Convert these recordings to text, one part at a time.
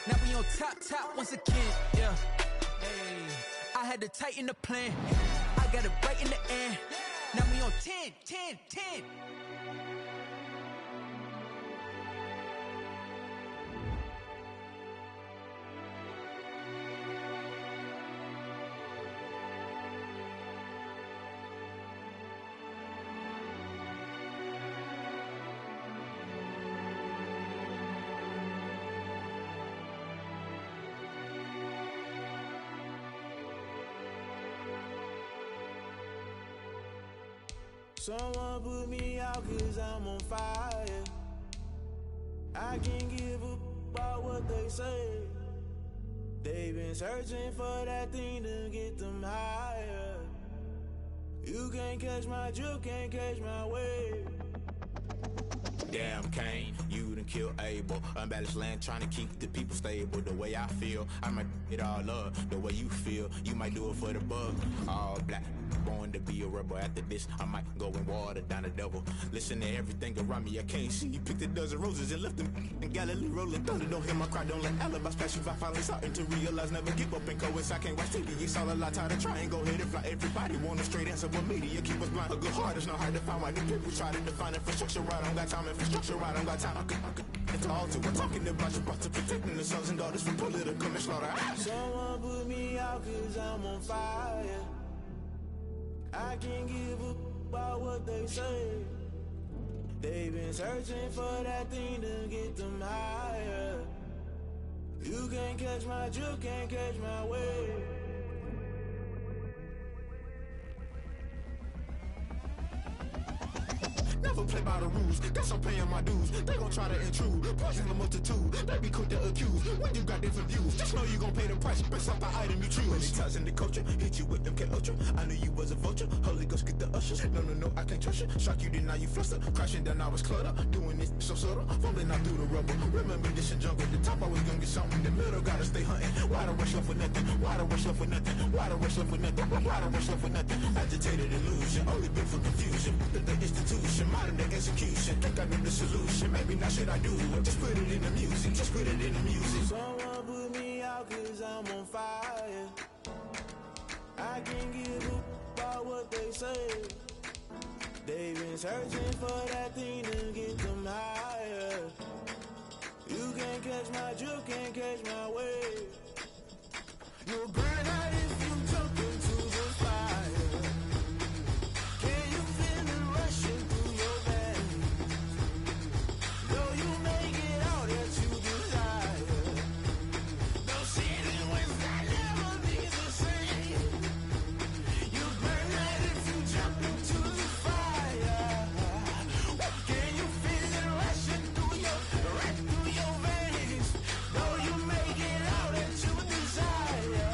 Now we on top once again, yeah. Hey, I had to tighten the plan. I got it right in the end. Now we on 10. Someone put me out cause I'm on fire. I can't give up about what they say. They've been searching for that thing to get them higher. You can't catch my drift, can't catch my wave. Damn Kane, you done killed Abel. Unbalanced land trying to keep the people stable. The way I feel, I might it all up. The way you feel, you might do it for the bug. All black, born to be a rebel. After this, I might go and water down the devil. Listen to everything around me, I can't see. Picked a dozen roses and left them in Galilee rolling thunder. Don't hear my cry, don't let alibis pass you. I finally starting to realize, never give up and coincide. I can't watch TV, it's all a lot. Tired of trying, go ahead and fly. Everybody want a straight answer, but media keep us blind. A good heart is not hard to find. Why do people try to define infrastructure right? I don't got time, infrastructure right, I don't got time. I could it's all to we're talking about you, about to protecting the sons and daughters from political and slaughter. Someone put me out cause I'm on fire. I can't give up about what they say. They've been searching for that thing to get them higher. You can't catch my drift, can't catch my wave. Never play by the rules, guess I'm paying my dues. They gon' try to intrude, poison the multitude. They be quick to accuse, when you got different views. Just know you gon' pay the price, based off the item you choose. Many times in the culture, hit you with MK Ultra. I knew you was a vulture, Holy Ghost get the ushers. No, I can't trust you. Shock you, then now you fluster. Crashing down, I was cluttered. Doing this so subtle, fumbling out through the rubble. Remember this in jungle, the top always gonna get something. The middle gotta stay hunting. Why the rush left for nothing? Why the rush left for nothing? Why the rush left for nothing? Why the rush left for nothing? Agitated illusion, only been for confusion. The institution, modern day execution. Think I know the solution, maybe not should I do it. Just put it in the music, just put it in the music. Someone put me out cause I'm on fire. I can't give up about what they say. They've been searching for that thing to get them higher. You can't catch my drift, can't catch my wave. You'll burn out if you jump into the fire. Can you feel it rushing through your veins? Though you make it out that you desire. No ceiling wins, I never be the same. You burn out if you jump into the fire. Can you feel it rushing through your veins? Though you make it out that you desire.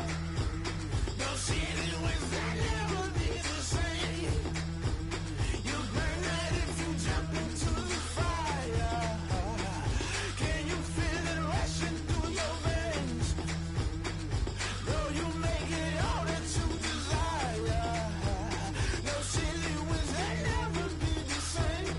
No ceiling wins, I never be the same. You burn out if you jump into the fire. Can you feel it rushing through your veins? Though you make it all that you desire. No silly wins, I never be the same.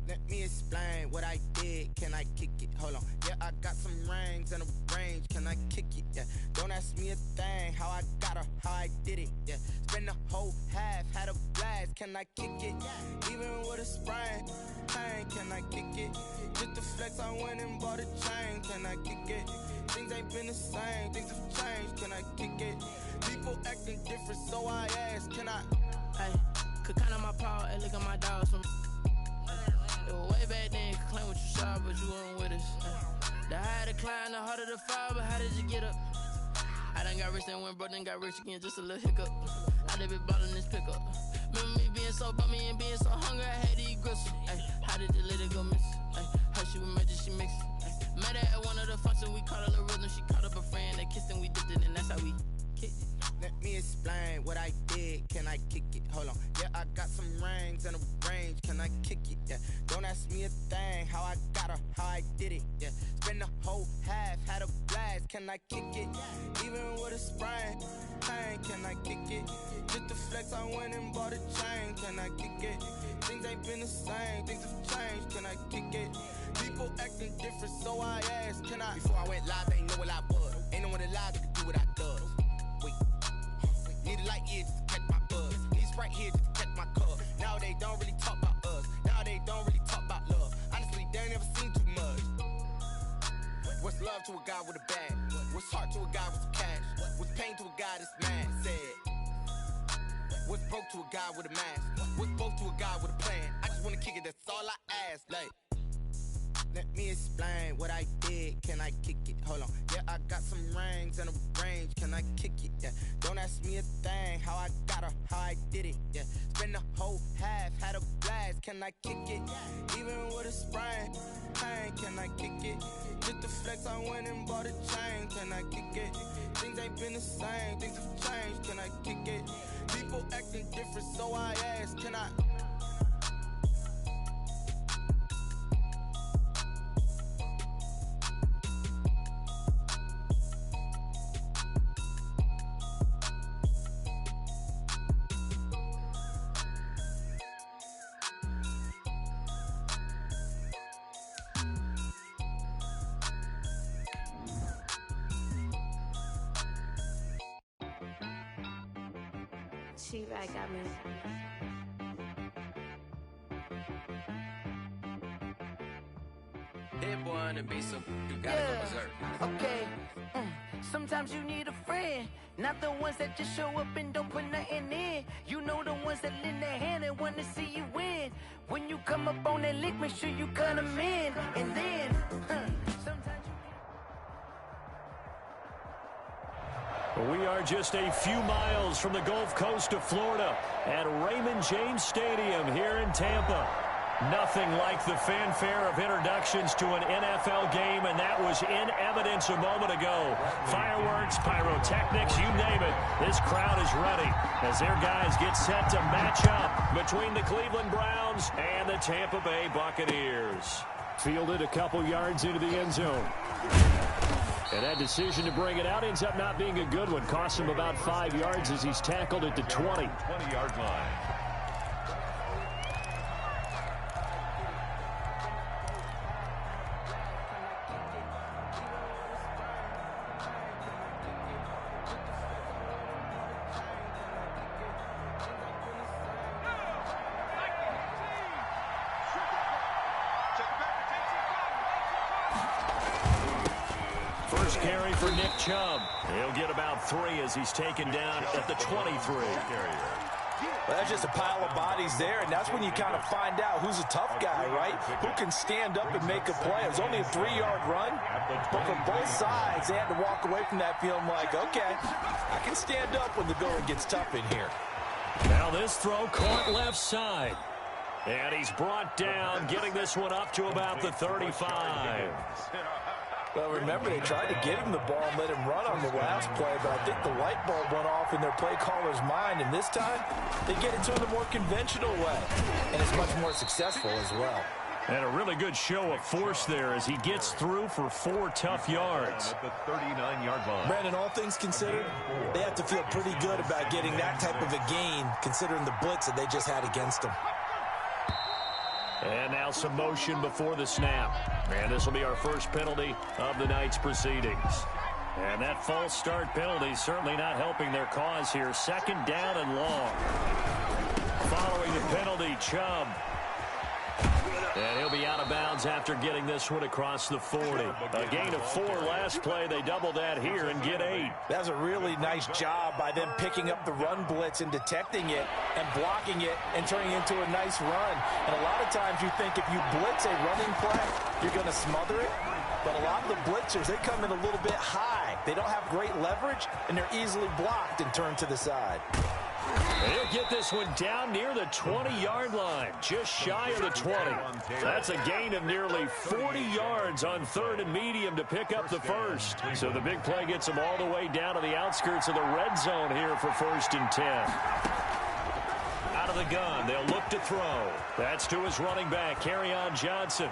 Let me explain what I did. Can I kick it? Hold on. Yeah, I got some rings and a range. Can I kick it? Yeah. Don't ask me a thing. How I got her, how I did it. Yeah. Spend the whole half, had a blast. Can I kick it? Even with a sprain, pain. Can I kick it? Just to flex, I went and bought a chain. Can I kick it? Things ain't been the same. Things have changed. Can I kick it? People acting different, so I ask. Can I? Hey, could count on my power and look at my dogs from. It was way back then, could claim what you saw, but you weren't with us. The higher the climb, the harder the fall, but how did you get up? I done got rich and went broke, then got rich again, just a little hiccup. I done been ballin' this pickup. Remember me being so bummy and being so hungry, I had to eat gristle. Ay, how did the lady go miss? Ay, her she was magic, she mixed. Met her at one of the functions, we caught a little rhythm, she caught up a friend, they kissed and we dipped it, and that's how we kicked it. explain what I did. Can I kick it? Hold on. Yeah, I got some rings and a range. Can I kick it? Yeah. Don't ask me a thing. How I got her, how I did it. Yeah. Spend the whole half, had a blast. Can I kick it? Even with a sprain. Pain, can I kick it? Just the flex, I went and bought a chain. Can I kick it? Things ain't been the same. Things have changed. Can I kick it? People acting different, so I asked, can I? Before I went live, they ain't know what I was. Ain't no one alive that could do what I does. Wait. Need a light here just to catch my buzz. Need Sprite here just to catch my cup. Now they don't really talk about us. Now they don't really talk about love. Honestly, they ain't never seen too much. What's love to a guy with a bag? What's heart to a guy with some cash? What's pain to a guy that's mad? Said. What's broke to a guy with a mask? What's broke to a guy with a plan? I just wanna kick it, that's all I ask. Like, let me explain what I did. Can I kick it? Hold on. Yeah, I got some rings and a range. Can I kick it? Yeah. Don't ask me a thing. How I got her, how I did it. Yeah. Spend the whole half, had a blast. Can I kick it? Even with a sprain. Pain, can I kick it? Just the flex, I went and bought a chain. Can I kick it? Things ain't been the same. Things have changed. Can I kick it? People acting different, so I ask, can I? She-Rag got me. That boy on the beat, so you gotta go berserk. Okay. Sometimes you need a friend, not the ones that just show up and don't put nothing in. You know the ones that lend their hand and want to see you win. When you come up on that lick, make sure you cut them in. And then, sometimes We are just a few miles from the Gulf Coast of Florida at Raymond James Stadium here in Tampa. Nothing like the fanfare of introductions to an NFL game, and that was in evidence a moment ago. Fireworks, pyrotechnics, you name it. This crowd is ready as their guys get set to match up between the Cleveland Browns and the Tampa Bay Buccaneers. Fielded a couple yards into the end zone. And that decision to bring it out ends up not being a good one. Costs him about 5 yards as he's tackled at the 20-yard line. First carry for Nick Chubb. He'll get about 3 as he's taken down at the 23. Well, that's just a pile of bodies there, and that's when you kind of find out who's a tough guy, right? Who can stand up and make a play. It was only a 3-yard run, but from both sides, they had to walk away from that feeling like, okay, I can stand up when the going gets tough in here. Now this throw caught left side. And he's brought down, getting this one up to about the 35. Well, remember, they tried to get him the ball and let him run on the last play, but I think the light bulb went off in their play caller's mind, and this time they get it to him the more conventional way, and it's much more successful as well. And a really good show of force there as he gets through for 4 tough yards. At the 39-yard line. Brandon, all things considered, they have to feel pretty good about getting that type of a gain, considering the blitz that they just had against them. And now some motion before the snap. And this will be our first penalty of the night's proceedings. And that false start penalty certainly not helping their cause here. 2nd down and long. Following the penalty, Chubb. And he'll be out of bounds after getting this one across the 40. A gain of 4 last play. They double that here and get 8. That's a really nice job by them picking up the run blitz and detecting it and blocking it and turning it into a nice run. And a lot of times you think if you blitz a running play, you're going to smother it. But a lot of the blitzers, they come in a little bit high. They don't have great leverage, and they're easily blocked and turned to the side. He'll get this one down near the 20-yard line, just shy of the 20. That's a gain of nearly 40 yards on 3rd and medium to pick up the first. So the big play gets them all the way down to the outskirts of the red zone here for 1st and 10. Out of the gun, they'll look to throw. That's to his running back, Kerryon Johnson.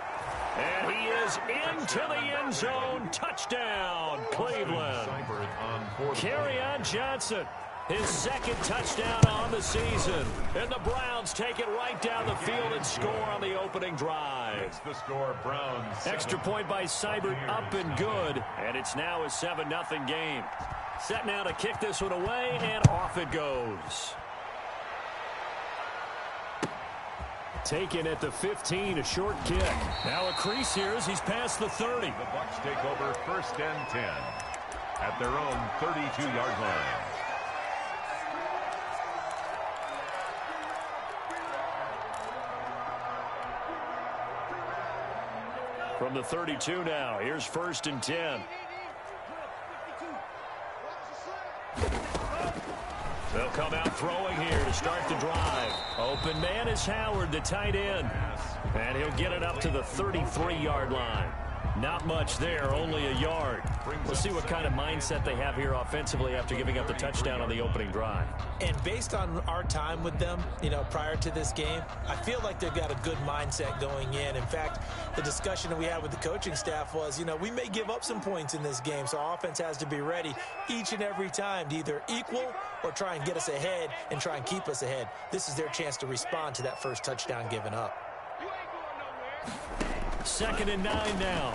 And he is into the end zone. Touchdown, Cleveland. Kerryon Johnson, his 2nd touchdown on the season. And the Browns take it right down the field and score on the opening drive. It's the score, Browns. Extra point by Seibert, up and good. And it's now a 7-0 game. Set now to kick this one away, and off it goes. Taken at the 15, a short kick. Now a crease here as he's past the 30. The Bucs take over 1st and 10 at their own 32-yard line. From the 32 now, here's 1st and 10. They'll come out throwing here to start the drive. Open man is Howard, the tight end. And he'll get it up to the 33-yard line. Not much there, only a yard. We'll see what kind of mindset they have here offensively after giving up the touchdown on the opening drive. And based on our time with them, prior to this game, I feel like they've got a good mindset going in. In fact, the discussion that we had with the coaching staff was, we may give up some points in this game, so our offense has to be ready each and every time to either equal or try and get us ahead and try and keep us ahead. This is their chance to respond to that first touchdown given up. 2nd and 9 now.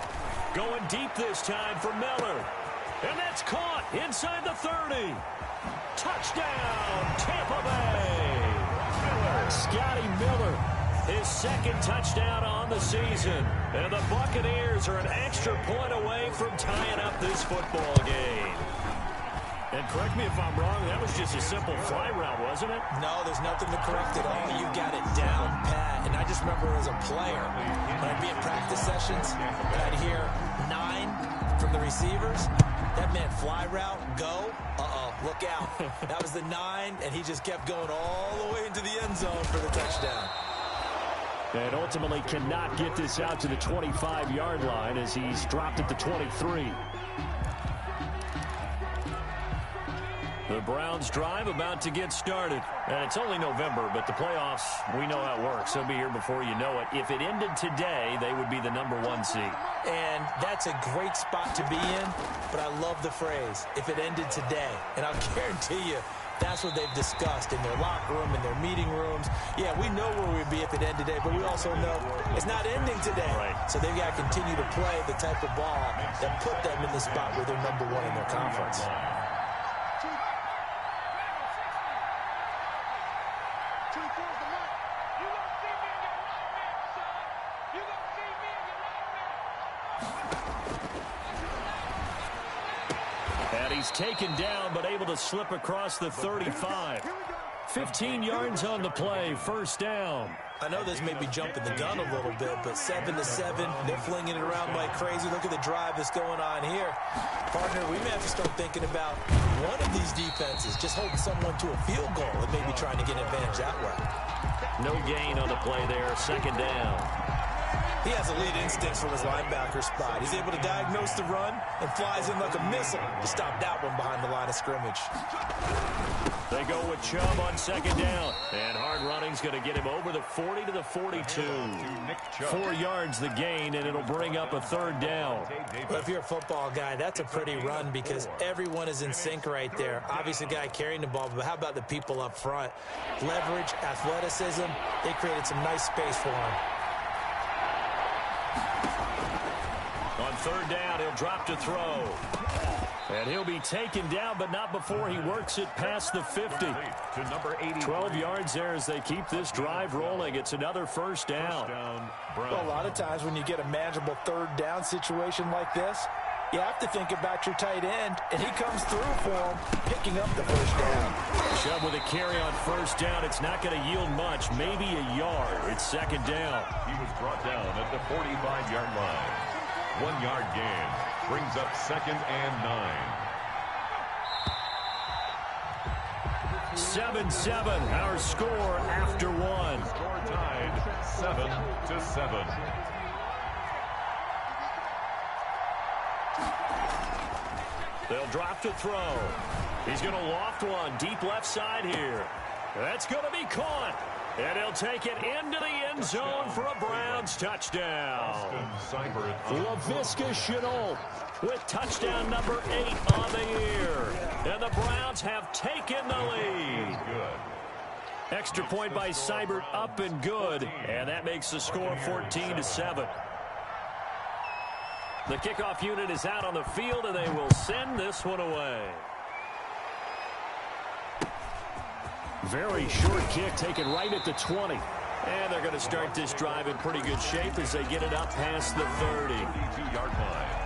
Going deep this time for Miller. And that's caught inside the 30. Touchdown, Tampa Bay. Scotty Miller, his 2nd touchdown on the season. And the Buccaneers are an extra point away from tying up this football game. And correct me if I'm wrong, that was just a simple fly route, wasn't it? No, there's nothing to correct at all. You got it down pat. And I just remember as a player, when I'd be at practice sessions, and I'd hear 9 from the receivers, that meant fly route, go, look out. That was the 9, and he just kept going all the way into the end zone for the touchdown. And ultimately cannot get this out to the 25-yard line as he's dropped at the 23. The Browns drive about to get started. And it's only November, but the playoffs, we know how it works. They'll be here before you know it. If it ended today, they would be the #1 seed. And that's a great spot to be in, but I love the phrase, if it ended today. And I'll guarantee you, that's what they've discussed in their locker room, in their meeting rooms. Yeah, we know where we'd be if it ended today, but we also know it's not ending today. Right. So they've got to continue to play the type of ball that put them in the spot where they're #1 in their conference. And he's taken down, but able to slip across the 35. 15 yards on the play, 1st down. I know this may be jumping the gun a little bit, but 7-7, they're flinging it around like crazy. Look at the drive that's going on here. Partner, we may have to start thinking about one of these defenses just holding someone to a field goal and maybe trying to get an advantage that way. No gain on the play there, 2nd down. He has elite instincts from his linebacker spot. He's able to diagnose the run and flies in like a missile to stop that one behind the line of scrimmage. They go with Chubb on 2nd down. And hard running's going to get him over the 40 to the 42. 4 yards the gain, and it'll bring up a 3rd down. Well, if you're a football guy, that's a pretty run because everyone is in sync right there. Obviously, the guy carrying the ball, but how about the people up front? Leverage, athleticism, they created some nice space for him. On 3rd down, he'll drop to throw. And he'll be taken down, but not before he works it past the 50. 12 yards there as they keep this drive rolling. It's another 1st down. Well, a lot of times when you get a manageable 3rd down situation like this, you have to think about your tight end, and he comes through for him, picking up the 1st down. Chubb with a carry on 1st down. It's not going to yield much, maybe a yard. It's 2nd down. He was brought down at the 45-yard line. 1 yard gain brings up 2nd and 9. 7-7, our score after one. Score tied 7-7. They'll drop to throw. He's going to loft one deep left side here. That's going to be caught. And he'll take it into the end zone for a Browns touchdown. Laviska Shenault with touchdown number 8 on the year. And the Browns have taken the lead. Extra point by Seibert, up and good. And that makes the score 14-7. The kickoff unit is out on the field, and they will send this one away. Very short kick taken right at the 20. And they're going to start this drive in pretty good shape as they get it up past the 30. 32-yard line.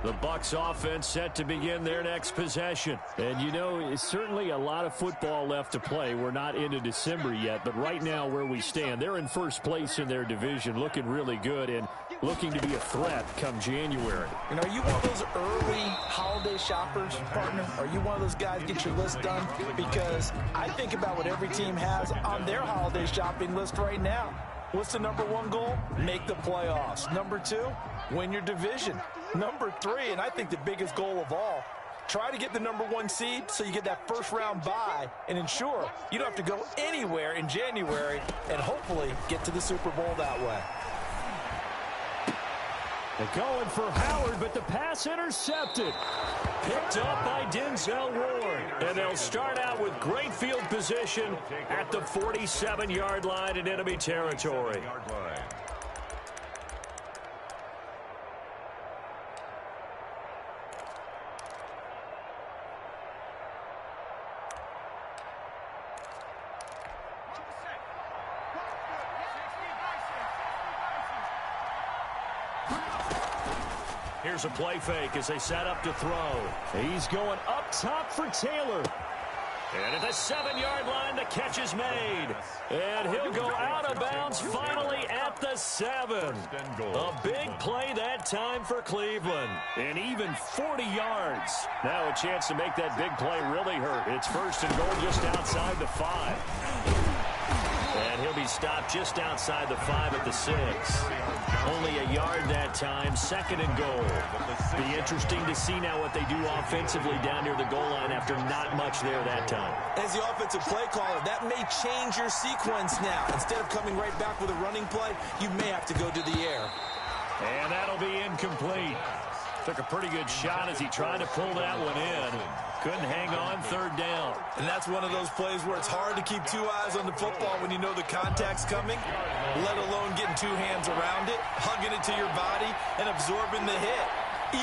The Bucs offense set to begin their next possession. And, you know, it's certainly a lot of football left to play. We're not into December yet, but right now where we stand, they're in first place in their division, looking really good and looking to be a threat come January. You know, are you one of those early holiday shoppers, partner? Are you one of those guys get your list done? Because I think about what every team has on their holiday shopping list right now. What's the number 1 goal? Make the playoffs. Number 2, win your division. Number 3, and I think the biggest goal of all, try to get the number 1 seed so you get that first round bye and ensure you don't have to go anywhere in January and hopefully get to the Super Bowl that way. They're going for Howard, but the pass intercepted. Picked up by Denzel Ward. And they'll start out with great field position at the 47-yard line in enemy territory. Here's a play fake as they set up to throw. He's going up top for Taylor. And at the 7-yard line, the catch is made. And he'll go out of bounds finally at the 7. A big play that time for Cleveland. And even 40 yards. Now a chance to make that big play really hurt. It's first and goal just outside the 5. And he'll be stopped just outside the 5 at the 6. Only a yard that time, 2nd and goal. Be interesting to see now what they do offensively down near the goal line after not much there that time. As the offensive play caller, that may change your sequence now. Instead of coming right back with a running play, you may have to go to the air. And that'll be incomplete. Took a pretty good shot as he tried to pull that one in. Couldn't hang on 3rd down. And that's one of those plays where it's hard to keep 2 eyes on the football when you know the contact's coming, let alone getting 2 hands around it, hugging it to your body, and absorbing the hit.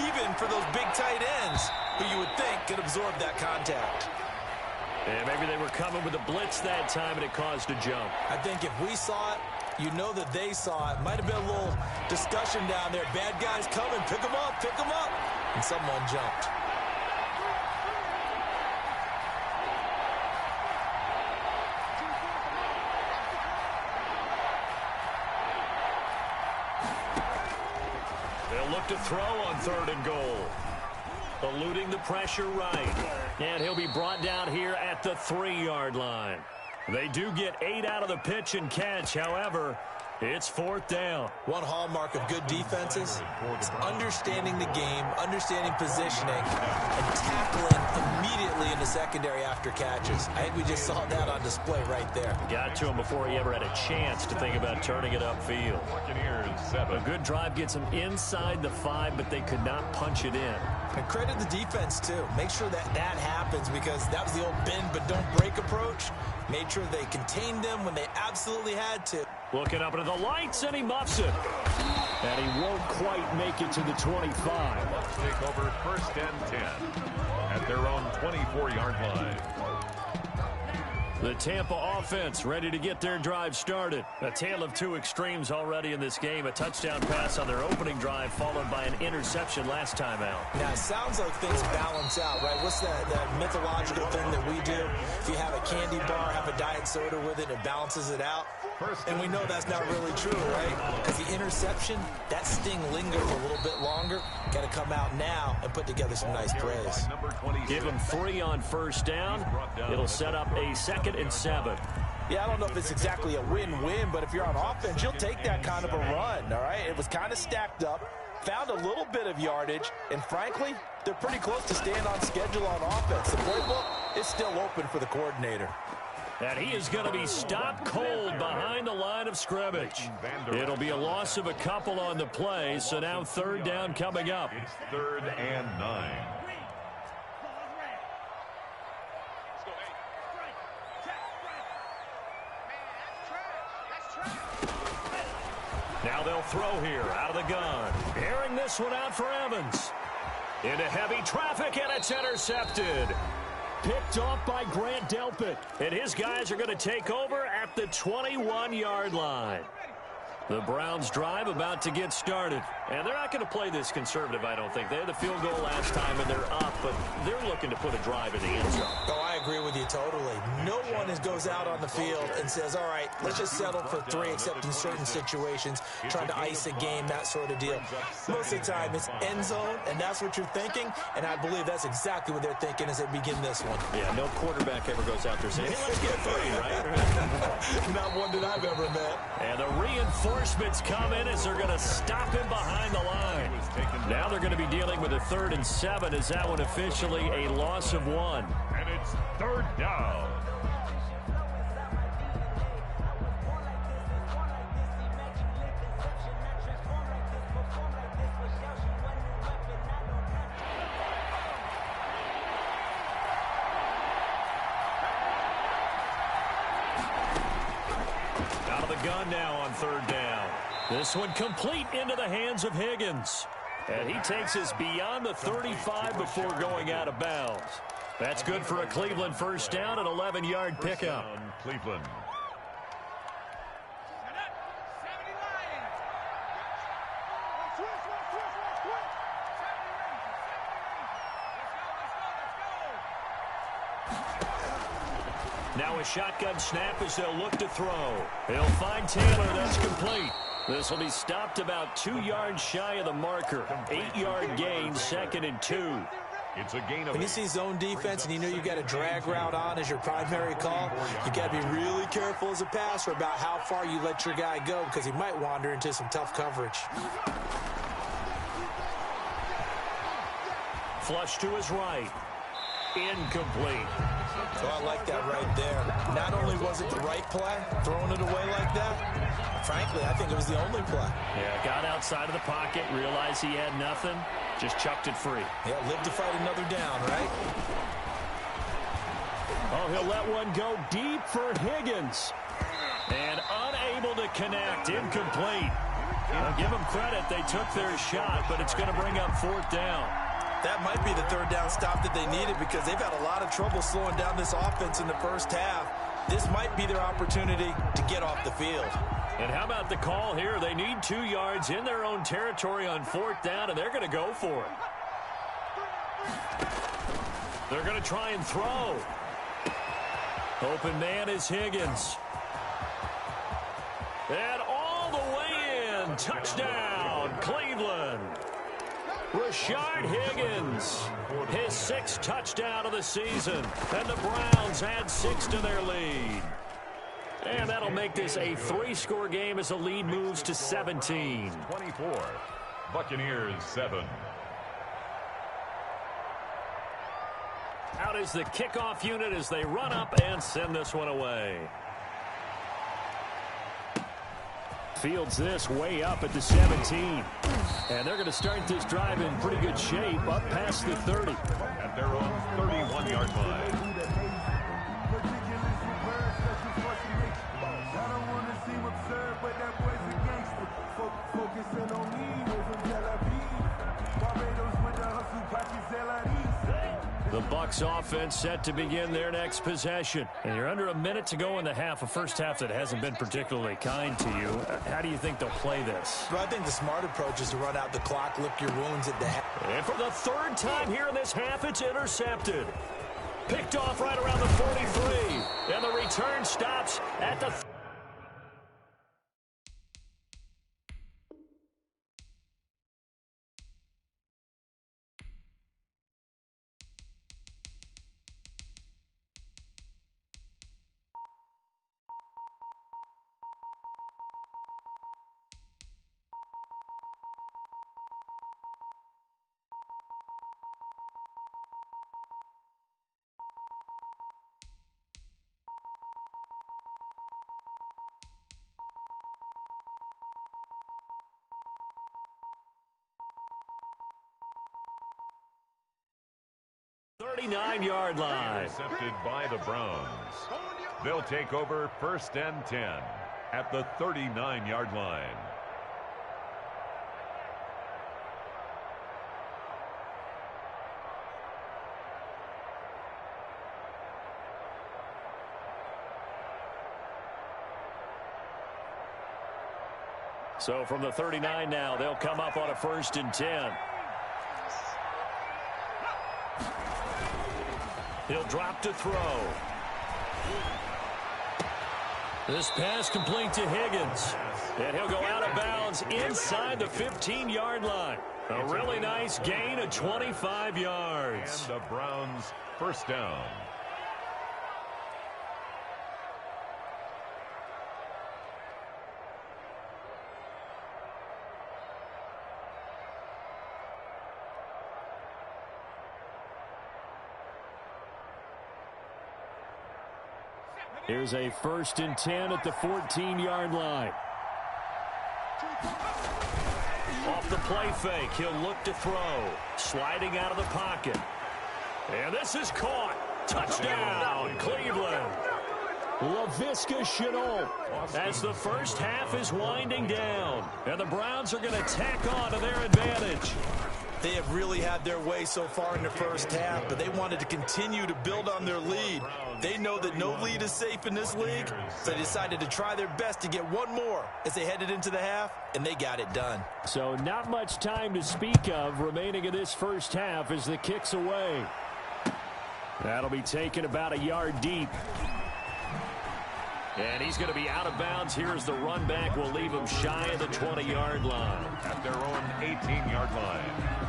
Even for those big tight ends who you would think could absorb that contact. And maybe they were coming with a blitz that time and it caused a jump. I think if we saw it, you know that they saw it. Might have been a little discussion down there. Bad guys coming. Pick them up. Pick them up. And someone jumped. They'll look to throw on 3rd and goal. Eluding the pressure right. And he'll be brought down here at the 3-yard line. They do get 8 out of the pitch and catch. However, it's 4th down. One hallmark of good defenses is understanding the game, understanding positioning, and tackling immediately in the secondary after catches. I think we just saw that on display right there. Got to him before he ever had a chance to think about turning it upfield. A good drive gets him inside the 5, but they could not punch it in. And credit the defense, too. Make sure that that happens because that was the old bend but don't break approach. Made sure they contained them when they absolutely had to. Looking up into the lights, and he muffs it. And he won't quite make it to the 25. Let's take over 1st and 10 at their own 24-yard line. The Tampa offense ready to get their drive started. A tale of two extremes already in this game. A touchdown pass on their opening drive followed by an interception last time out. Now, it sounds like things balance out, right? What's that mythological thing that we do? If you have a candy bar, have a diet soda with it, it balances it out. And we know that's not really true, right? Because the interception, that sting lingers a little bit longer. Got to come out now and put together some nice plays. Give them 3 on first down. It'll set up a 2nd and 7. Yeah, I don't know if it's exactly a win-win, but if you're on offense, you'll take that kind of a run, all right? It was kind of stacked up, found a little bit of yardage, and frankly, they're pretty close to staying on schedule on offense. The playbook is still open for the coordinator. And he is going to be stopped cold behind the line of scrimmage. It'll be a loss of a couple on the play, so now 3rd down coming up. It's 3rd and 9. Now they'll throw here out of the gun. Airing this one out for Evans. Into heavy traffic, and it's intercepted. Picked off by Grant Delpit. And his guys are going to take over at the 21-yard line. The Browns drive about to get started. And they're not going to play this conservative, I don't think. They had the field goal last time, and they're up, but they're looking to put a drive in the end zone. Oh, I agree with you totally. No one goes out on the field and says, all right, let's just settle for 3, except in certain situations, trying to ice a game, that sort of deal. Most of the time, it's end zone, and that's what you're thinking, and I believe that's exactly what they're thinking as they begin this one. Yeah, no quarterback ever goes out there saying, hey, let's get 3, right? Not one that I've ever met. And the reinforcements come in as they're going to stop him behind the line. Now they're going to be dealing with a 3rd and 7. Is that one officially a loss of 1? And it's 3rd down. Out of the gun now on 3rd down. This one complete into the hands of Higgins. And he takes us beyond the 35 before going out of bounds. That's good for a Cleveland first down, an 11-yard pickup. Cleveland. Now a shotgun snap as they'll look to throw. They'll find Taylor. That's complete. This will be stopped about 2 yards shy of the marker. 8-yard gain, 2nd and 2. It's a gain of when you see zone defense and you know you've got a drag route on as your primary call, you got to be really careful as a passer about how far you let your guy go because he might wander into some tough coverage. Flush to his right. Incomplete. So I like that right there. Not only was it the right play, throwing it away like that, frankly, I think it was the only play. Yeah, got outside of the pocket, realized he had nothing, just chucked it free. Yeah, live to fight another down, right? Oh, he'll let one go deep for Higgins. And unable to connect, incomplete. I'll give them credit, they took their shot, but it's going to bring up 4th down. That might be the 3rd down stop that they needed because they've had a lot of trouble slowing down this offense in the first half. This might be their opportunity to get off the field. And how about the call here? They need 2 yards in their own territory on 4th down, and they're going to go for it. They're going to try and throw. Open man is Higgins. And all the way in. Touchdown, Cleveland. Rashard Higgins, his 6th touchdown of the season, and the Browns add 6 to their lead. And that'll make this a 3-score game as the lead moves to 17. 24, Buccaneers 7. Out is the kickoff unit as they run up and send this one away. Fields this way up at the 17. And they're going to start this drive in pretty good shape up past the 30. At their own 31-yard line. The Bucs offense set to begin their next possession. And you're under a minute to go in the half, a first half that hasn't been particularly kind to you. How do you think they'll play this? Well, I think the smart approach is to run out the clock, lick your wounds at the half. And for the third time here in this half, it's intercepted. Picked off right around the 43. And the return stops at the 39-yard line. Intercepted by the Browns. They'll take over 1st and 10 at the 39-yard line. So from the 39 now, they'll come up on a 1st and 10. He'll drop to throw. This pass complete to Higgins. And he'll go out of bounds inside the 15-yard line. A really nice gain of 25 yards. And the Browns' first down. Here's a 1st and 10 at the 14-yard line. Off the play fake, he'll look to throw. Sliding out of the pocket. And this is caught. Touchdown, Cleveland. Laviska Shenault as the first half is winding down. And the Browns are going to tack on to their advantage. They have really had their way so far in the first half, but they wanted to continue to build on their lead. They know that no lead is safe in this league, so they decided to try their best to get one more as they headed into the half, and they got it done. So not much time to speak of remaining in this first half as the kick's away. That'll be taken about a yard deep. And he's going to be out of bounds. Here's the run back. We'll leave him shy of the 20-yard line. At their own 18-yard line.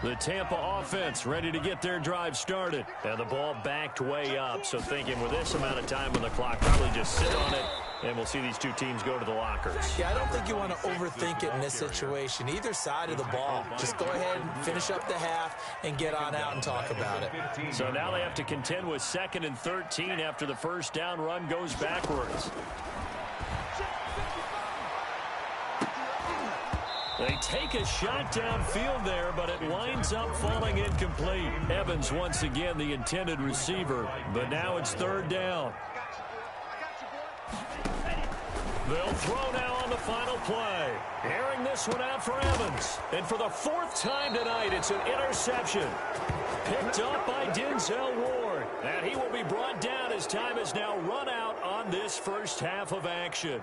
The Tampa offense ready to get their drive started. And the ball backed way up. So thinking with this amount of time on the clock, probably just sit on it. And we'll see these two teams go to the lockers. Yeah, I don't think you want to overthink it in this situation. Either side of the ball. Just go ahead and finish up the half and get on out and talk about it. So now they have to contend with 2nd and 13 after the first down run goes backwards. They take a shot downfield there, but it winds up falling incomplete. Evans once again the intended receiver, but now it's 3rd down. They'll throw now on the final play. Airing this one out for Evans. And for the 4th time tonight, it's an interception. Picked up by Denzel Ward. And he will be brought down as time is now run out on this first half of action.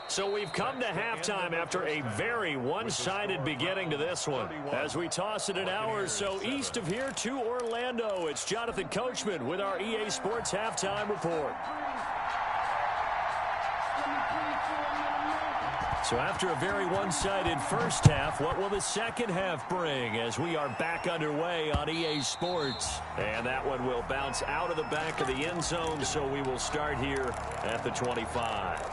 So we've come to halftime after a very one-sided beginning to this one. As we toss it an hour or so east of here to Orlando, it's Jonathan Coachman with our EA Sports Halftime Report. So after a very one-sided first half, what will the second half bring as we are back underway on EA Sports? And that one will bounce out of the back of the end zone, so we will start here at the 25.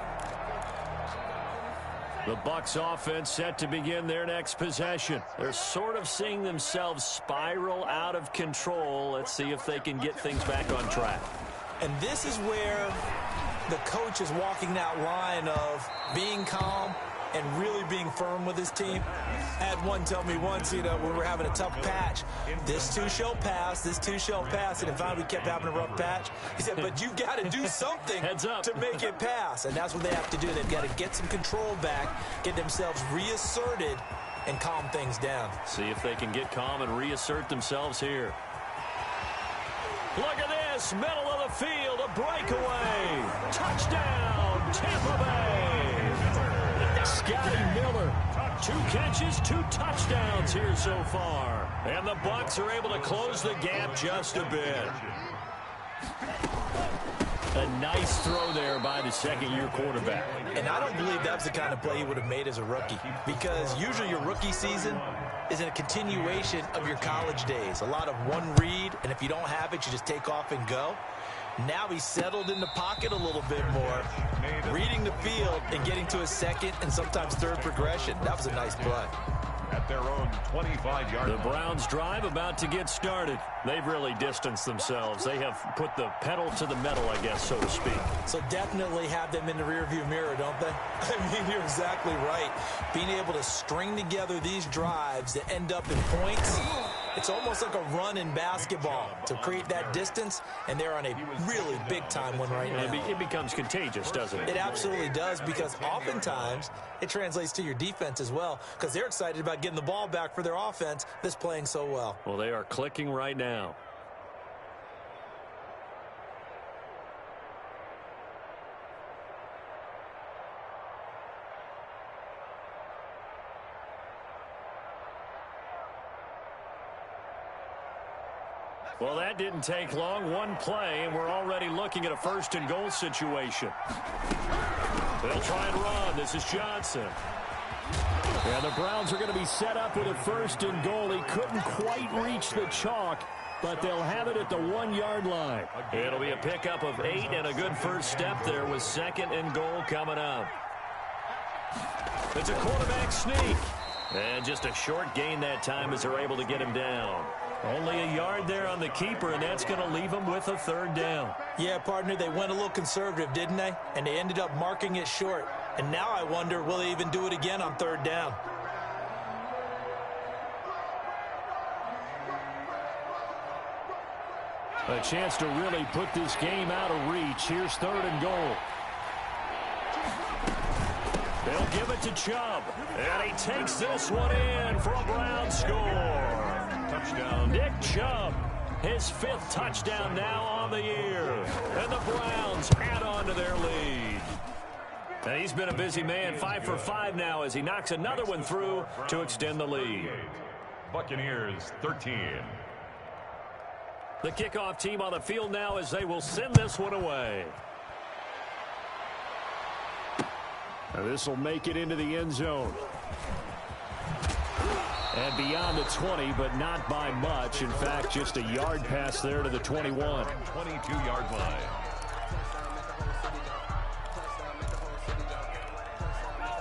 The Bucs offense set to begin their next possession. They're sort of seeing themselves spiral out of control. Let's see if they can get things back on track. And this is where the coach is walking that line of being calm and really being firm with his team. I had one tell me once, when we were having a tough patch, this too shall pass, this too shall pass, and finally we kept having a rough patch. He said, but you've got to do something to make it pass, and that's what they have to do. They've got to get some control back, get themselves reasserted, and calm things down. See if they can get calm and reassert themselves here. Look at this, middle of the field, a breakaway. Touchdown, Tampa Bay. Scotty Miller, 2 catches, 2 touchdowns here so far. And the Bucs are able to close the gap just a bit. A nice throw there by the second-year quarterback. And I don't believe that was the kind of play he would have made as a rookie, because usually your rookie season is a continuation of your college days. A lot of one read, and if you don't have it, you just take off and go. Now he's settled in the pocket a little bit more, reading the field and getting to his second and sometimes third progression. That was a nice play. At their own 25-yard line. The Browns drive about to get started. They've really distanced themselves. They have put the pedal to the metal, I guess, so to speak. So definitely have them in the rearview mirror, don't they? I mean, you're exactly right. Being able to string together these drives that end up in points, it's almost like a run in basketball to create that distance, and they're on a really big-time one right now. It becomes contagious, doesn't it? It absolutely does, because oftentimes it translates to your defense as well, because they're excited about getting the ball back for their offense that's playing so well. Well, they are clicking right now. Well, that didn't take long. One play, and we're already looking at a first-and-goal situation. They'll try and run. This is Johnson. And the Browns are going to be set up with a first-and-goal. He couldn't quite reach the chalk, but they'll have it at the 1-yard line. It'll be a pickup of 8 and a good first step there with second-and-goal coming up. It's a quarterback sneak. And just a short gain that time as they're able to get him down. Only a yard there on the keeper, and that's going to leave him with a third down. Yeah, partner, they went a little conservative, didn't they? And they ended up marking it short. And now I wonder, will they even do it again on third down? A chance to really put this game out of reach. Here's third and goal. They'll give it to Chubb. And he takes this one in for a Brown score. Touchdown, Nick Chubb. His 5th touchdown now on the year. And the Browns add on to their lead. And he's been a busy man, 5 for 5 now as he knocks another one through to extend the lead. Buccaneers 13. The kickoff team on the field now as they will send this one away. This will make it into the end zone. And beyond the 20, but not by much. In fact, just a yard pass there to the 21. 22-yard line.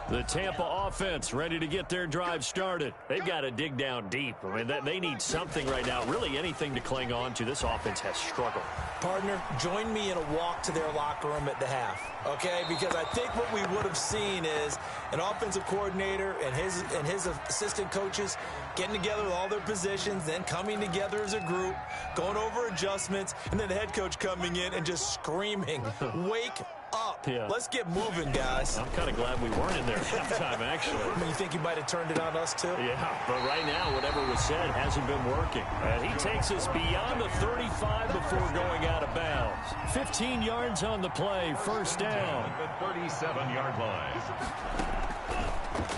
The Tampa offense ready to get their drive started. They've got to dig down deep. I mean, they need something right now, really anything to cling on to. This offense has struggled. Partner, join me in a walk to their locker room at the half, okay? Because I think what we would have seen is an offensive coordinator and his assistant coaches getting together with all their positions, then coming together as a group, going over adjustments, and then the head coach coming in and just screaming, wake up. Yeah. Let's get moving, guys. I'm kind of glad we weren't in there at halftime, actually. I mean, you think you might have turned it on us, too? Yeah, but right now, whatever was said hasn't been working. And he takes us beyond the 35 before going out of bounds. 15 yards on the play, first down. The 37-yard line.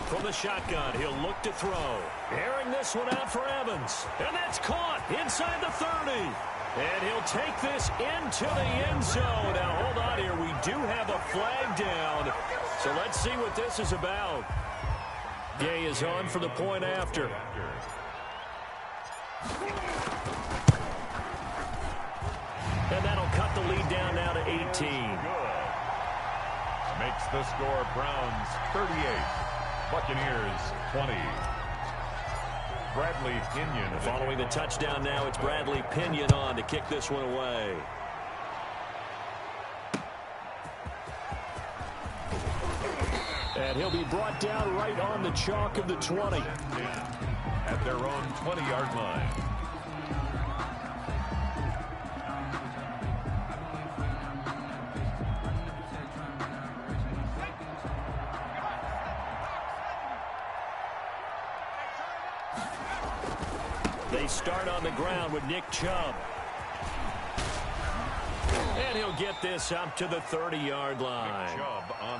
From the shotgun, he'll look to throw. Airing this one out for Evans. And that's caught inside the 30. And he'll take this into the end zone. Now, hold on here. We do have a flag down. So let's see what this is about. Gay is on for the point after. And that'll cut the lead down now to 18. Good. Makes the score Browns 38. Buccaneers 20. Bradley Pinion. Following the touchdown now, it's Bradley Pinion on to kick this one away. And he'll be brought down right on the chalk of the 20. At their own 20-yard line. They start on the ground with Nick Chubb. And he'll get this up to the 30-yard line.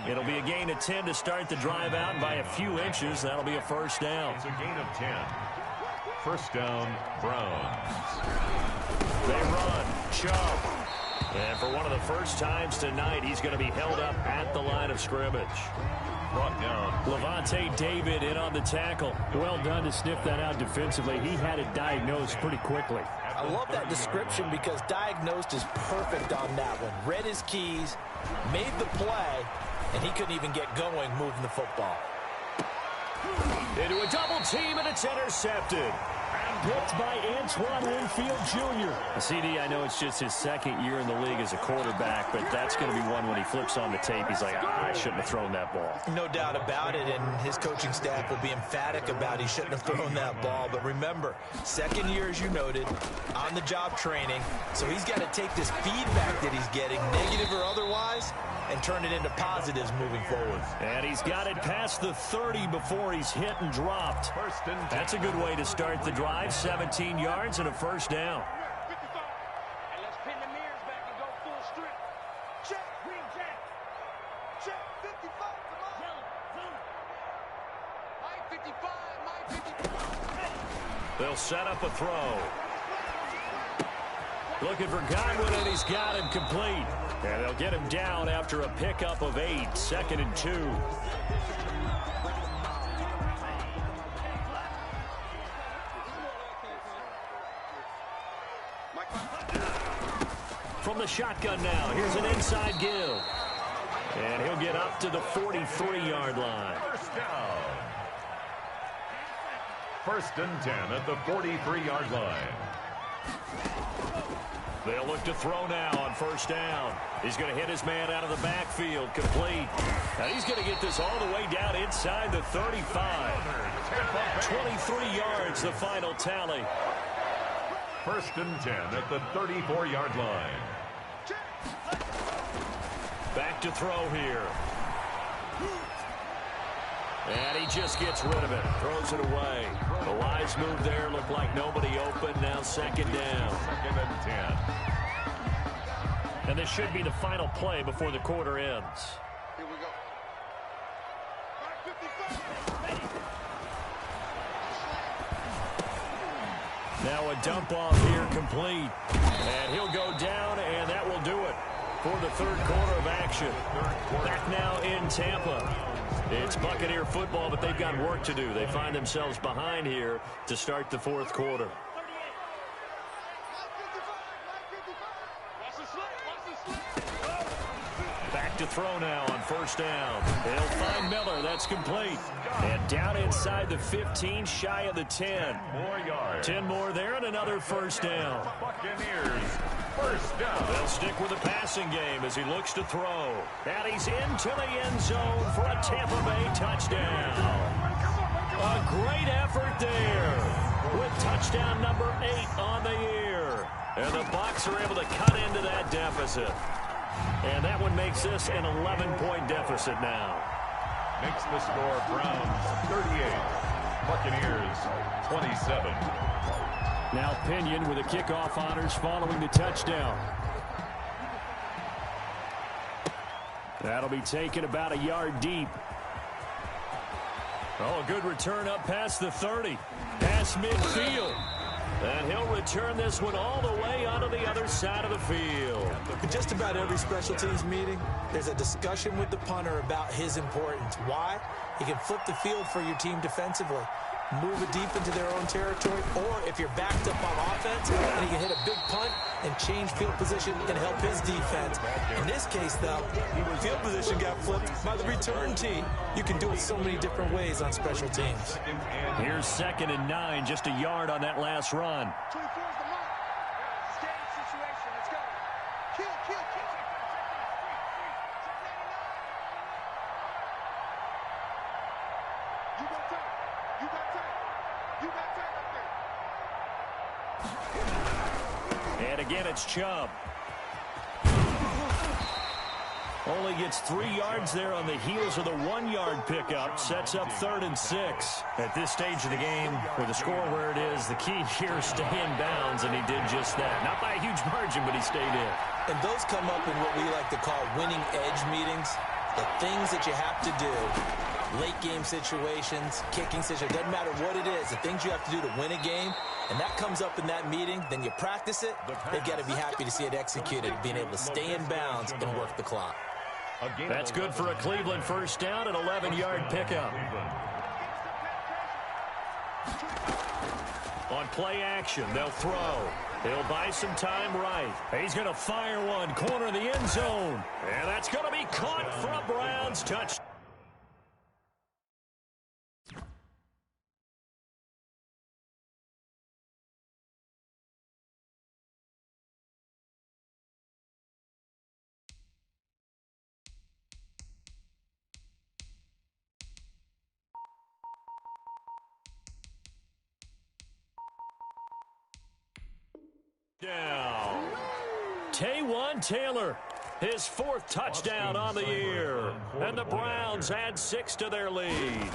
It'll be a gain of 10 to start the drive out, and by a few inches, that'll be a first down. It's a gain of 10. First down, Browns. They run. Chubb. And for one of the first times tonight, he's going to be held up at the line of scrimmage. Brought down. Levante David in on the tackle. Well done to sniff that out defensively. He had it diagnosed pretty quickly. I love that description because diagnosed is perfect on that one. Read his keys, made the play, and he couldn't even get going moving the football. Into a double team, and it's intercepted. Picked by Antoine Winfield Jr. CD, I know it's just his second year in the league as a quarterback, but that's going to be one when he flips on the tape. He's like, I shouldn't have thrown that ball. No doubt about it, and his coaching staff will be emphatic about he shouldn't have thrown that ball. But remember, second year, as you noted, on-the-job training, so he's got to take this feedback that he's getting, negative or otherwise, and turn it into positives moving forward. And he's got it past the 30 before he's hit and dropped. That's a good way to start the drive. 17 yards and a first down. And let's pin the mirrors back and go full strip. Check, green jack. Check, 55, come on. Yellow, blue. My 55, my 55. They'll set up a throw. Looking for Godwin, and he's got him complete. And they'll get him down after a pickup of 8, 2nd and 2. From the shotgun now, here's an inside give. And he'll get up to the 43-yard line. First down. First and 10 at the 43-yard line. They'll look to throw now on first down. He's going to hit his man out of the backfield, complete. Now he's going to get this all the way down inside the 35. 23 yards, the final tally. First and 10 at the 34-yard line. Back to throw here. And he just gets rid of it. Throws it away. The wise move there. Looked like nobody open. Now second down. Second and 10. And this should be the final play before the quarter ends. Here we go. Now a dump off here complete. And he'll go down, and that will do it for the third quarter of action. Back now in Tampa. It's Buccaneer football, but they've got work to do. They find themselves behind here to start the fourth quarter. Back to throw now on first down. They'll find Miller. That's complete. And down inside the 15, shy of the 10. More yards. 10 more there and another first down. Buccaneers. First down. They'll stick with the passing game as he looks to throw. And he's into the end zone for a Tampa Bay touchdown. A great effort there with touchdown number 8 on the year. And the Bucs are able to cut into that deficit. And that one makes this an 11-point deficit now. Makes the score Browns 38. Buccaneers 27. Now Pinion with the kickoff honors following the touchdown. That'll be taken about a yard deep. Oh, a good return up past the 30. Past midfield. And he'll return this one all the way onto the other side of the field. In just about every special teams meeting, there's a discussion with the punter about his importance. Why? He can flip the field for your team defensively, move it deep into their own territory, or if you're backed up on offense, and he can hit a big punt and change field position and help his defense. In this case, though, field position got flipped by the return team. You can do it so many different ways on special teams. Here's 2nd and 9, just a yard on that last run. 24's the mark. Game situation. Let's go. Kill, kill, kill. You got time. You got time. You got time up there. And again, it's Chubb. Only gets 3 yards there on the heels of the 1-yard pickup. Sets up 3rd and 6. At this stage of the game, with the score where it is, the key here is stay in bounds, and he did just that. Not by a huge margin, but he stayed in. And those come up in what we like to call winning edge meetings. The things that you have to do, late game situations, kicking situations, doesn't matter what it is, the things you have to do to win a game, and that comes up in that meeting, then you practice it, they've got to be happy to see it executed, being able to stay in bounds and work the clock. That's good for a Cleveland first down, an 11-yard pickup. On play action, they'll throw. He'll buy some time right. He's going to fire one, corner the end zone. And that's going to be caught for a Browns touchdown. Down. Taywan Taylor, his 4th touchdown on the year. And the Browns add 6 to their lead.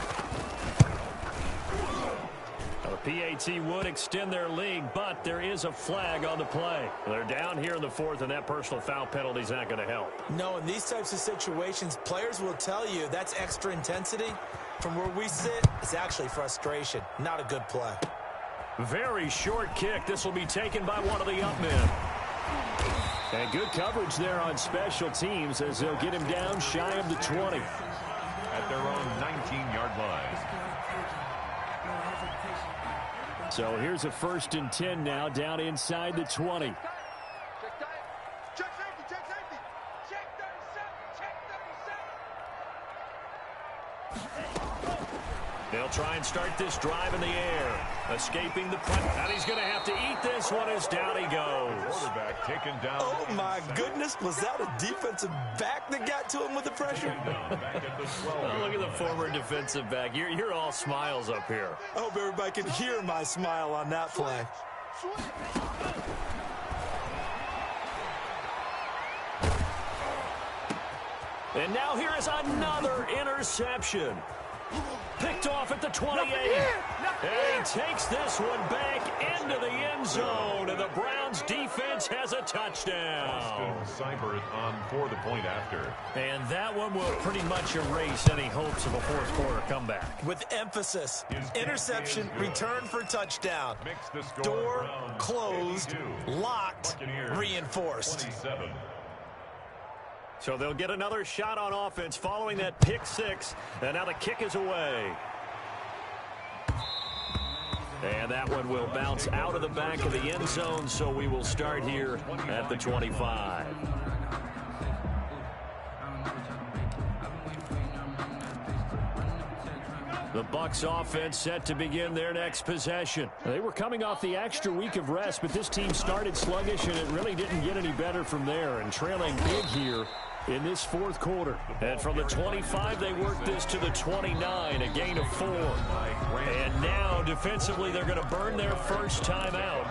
The PAT would extend their lead, but there is a flag on the play. They're down here in the 4th, and that personal foul penalty is not going to help. No, in these types of situations, players will tell you that's extra intensity. From where we sit, it's actually frustration. Not a good play. Very short kick. This will be taken by one of the up men. And good coverage there on special teams as they'll get him down shy of the 20. At their own 19-yard line. So here's a 1st and 10 now, down inside the 20. Check safety, check safety. Check 37, check 37. They'll try and start this drive in the air. Escaping the punt. And he's going to have to eat this one as down he goes. Quarterback taken down. Oh, my goodness. Was that a defensive back that got to him with the pressure? Oh, look at the former defensive back. You're all smiles up here. I hope everybody can hear my smile on that play. And now here is another interception. Picked off at the 28. And he takes this one back into the end zone. And the Browns defense has a touchdown. Cybert on for the point after. And that one will pretty much erase any hopes of a 4th quarter comeback. With emphasis, interception, return for touchdown. Door closed, locked, reinforced. 27. So they'll get another shot on offense following that pick 6. And now the kick is away. And that one will bounce out of the back of the end zone, so we will start here at the 25. The Bucs offense set to begin their next possession. They were coming off the extra week of rest, but this team started sluggish, and it really didn't get any better from there. And trailing big here in this 4th quarter. And from the 25, they work this to the 29, a gain of 4. And now, defensively, they're going to burn their first time out.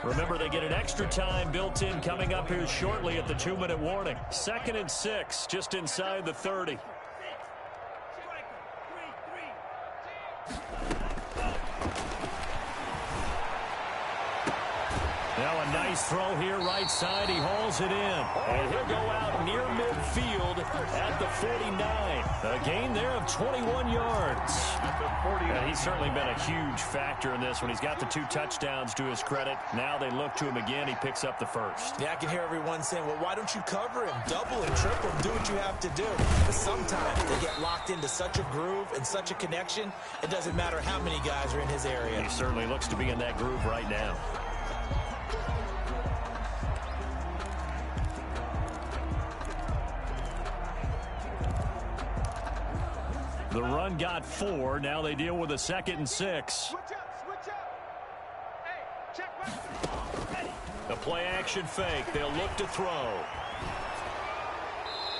Remember, they get an extra time built in coming up here shortly at the 2-minute warning. 2nd and 6, just inside the 30. Now a nice throw here right side. He hauls it in. And he'll go out near midfield at the 49. A gain there of 21 yards. And he's certainly been a huge factor in this one. He's got the 2 touchdowns to his credit. Now they look to him again. He picks up the 1st. Yeah, I can hear everyone saying, well, why don't you cover him? Double and triple him. Do what you have to do. But sometimes they get locked into such a groove and such a connection, it doesn't matter how many guys are in his area. He certainly looks to be in that groove right now. The run got 4. Now they deal with a 2nd and 6. Switch up. Hey, check. The play action fake. They'll look to throw.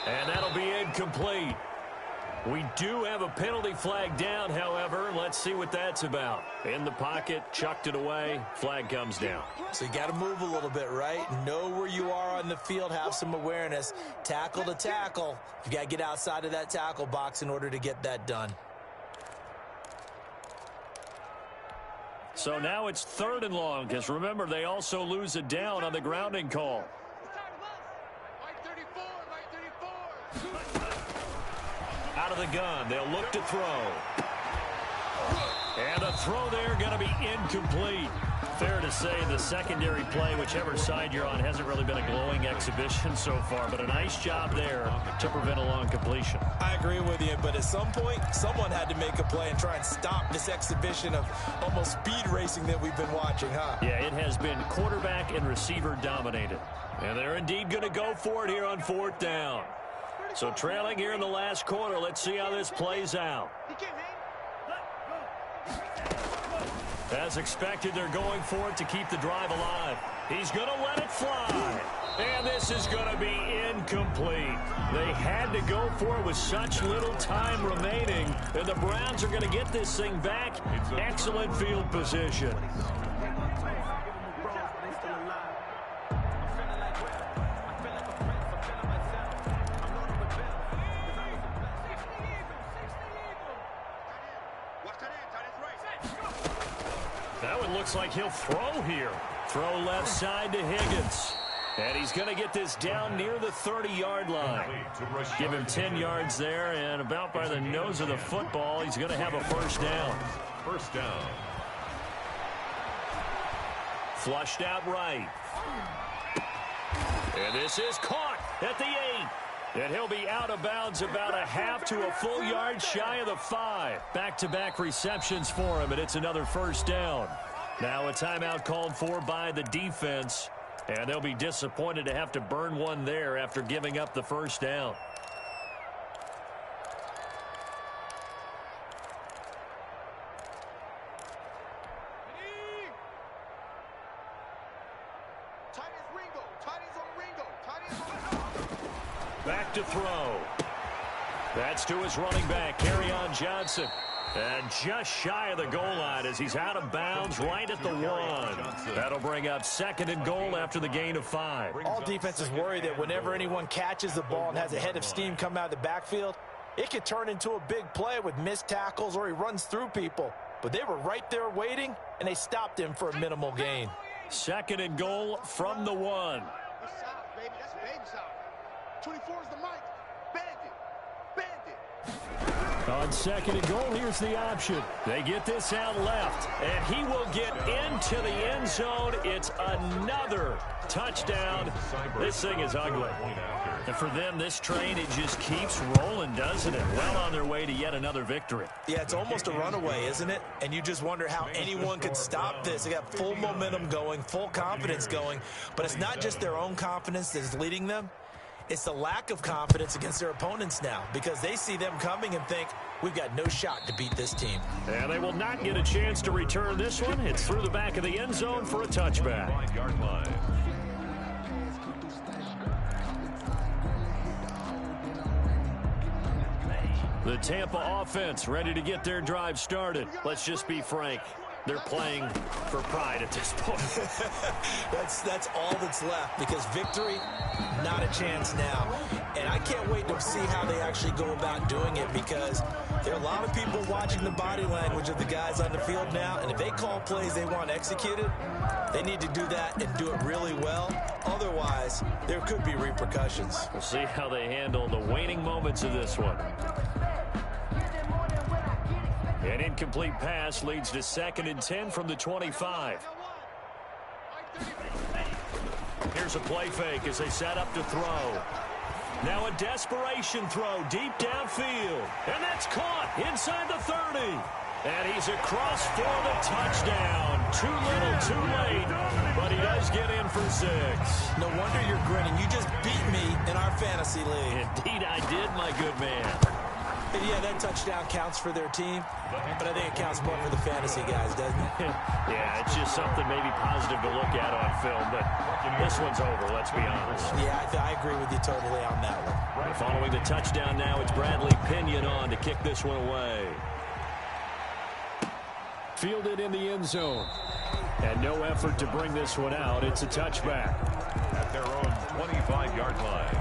And that'll be incomplete. We do have a penalty flag down, however. Let's see what that's about. In the pocket, chucked it away, flag comes down. So you got to move a little bit, right? Know where you are on the field, have some awareness. Tackle to tackle. You got to get outside of that tackle box in order to get that done. So now it's 3rd and long, because remember, they also lose a down on the grounding call. Out of the gun, they'll look to throw. And a throw there going to be incomplete. Fair to say the secondary play, whichever side you're on, hasn't really been a glowing exhibition so far, but a nice job there to prevent a long completion. I agree with you, but at some point, someone had to make a play and try and stop this exhibition of almost speed racing that we've been watching, huh? Yeah, it has been quarterback and receiver dominated. And they're indeed going to go for it here on 4th down. So trailing here in the last quarter, let's see how this plays out. As expected, they're going for it to keep the drive alive. He's going to let it fly. And this is going to be incomplete. They had to go for it with such little time remaining. And the Browns are going to get this thing back. Excellent field position. That one looks like he'll throw here. Throw left side to Higgins. And he's going to get this down near the 30-yard line. Give him 10 yards there, and about by the nose of the football, he's going to have a 1st down. 1st down. Flushed out right. And this is caught at the 8. And he'll be out of bounds about a half to a full yard shy of the 5. Back-to-back receptions for him, and it's another 1st down. Now a timeout called for by the defense. And they'll be disappointed to have to burn one there after giving up the 1st down. Back to throw. That's to his running back, Kerryon Johnson. And just shy of the goal line as he's out of bounds right at the 1. That'll bring up 2nd and goal after the gain of 5. All defenses worry that whenever anyone catches the ball and has a head of steam come out of the backfield, it could turn into a big play with missed tackles or he runs through people. But they were right there waiting, and they stopped him for a minimal gain. 2nd and goal from the 1. That's south, baby. That's baby south. 24 is the mic. Bandit. On 2nd and goal, here's the option. They get this out left, and he will get into the end zone. It's another touchdown. This thing is ugly. And for them, this train, it just keeps rolling, doesn't it? Well on their way to yet another victory. Yeah, it's almost a runaway, isn't it? And you just wonder how anyone could stop this. They got full momentum going, full confidence going. But it's not just their own confidence that's leading them. It's the lack of confidence against their opponents now because they see them coming and think, we've got no shot to beat this team. And they will not get a chance to return this one. It's through the back of the end zone for a touchback. 5-yard line. The Tampa offense ready to get their drive started. Let's just be frank. They're playing for pride at this point. That's all that's left because victory, not a chance now. And I can't wait to see how they actually go about doing it because there are a lot of people watching the body language of the guys on the field now. And if they call plays they want executed, they need to do that and do it really well. Otherwise, there could be repercussions. We'll see how they handle the waning moments of this one. An incomplete pass leads to 2nd and 10 from the 25. Here's a play fake as they set up to throw. Now a desperation throw deep downfield. And that's caught inside the 30. And he's across for the touchdown. Too little, too late. But he does get in for 6. No wonder you're grinning. You just beat me in our fantasy league. Indeed I did, my good man. And yeah, that touchdown counts for their team, but I think it counts more for the fantasy guys, doesn't it? Yeah, it's just something maybe positive to look at on film, but this one's over, let's be honest. Yeah, I agree with you totally on that one. Following the touchdown now, it's Bradley Pinion on to kick this one away. Fielded in the end zone. And no effort to bring this one out. It's a touchback. At their own 25-yard line.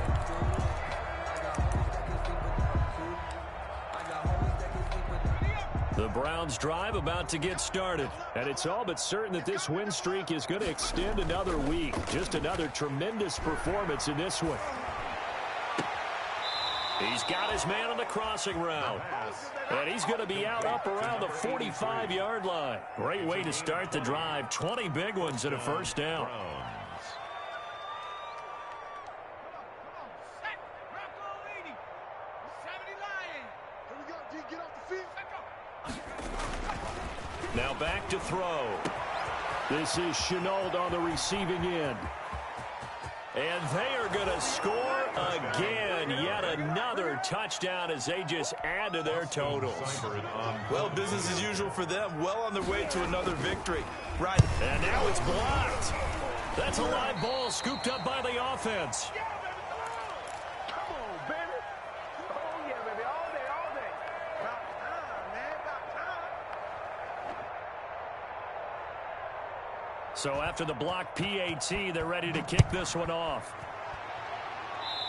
The Browns drive about to get started. And it's all but certain that this win streak is going to extend another week. Just another tremendous performance in this one. He's got his man on the crossing route. And he's going to be out up around the 45-yard line. Great way to start the drive. 20 big ones and a first down. Now back to throw. This is Chenault on the receiving end. And they are going to score again. Yet another touchdown as they just add to their totals. Well, business as usual for them. Well on their way to another victory. Right. And now it's blocked. That's a live ball scooped up by the offense. Come on, baby. Oh, yeah, baby. All day, all day. About time, man. About time. So after the block PAT, they're ready to kick this one off.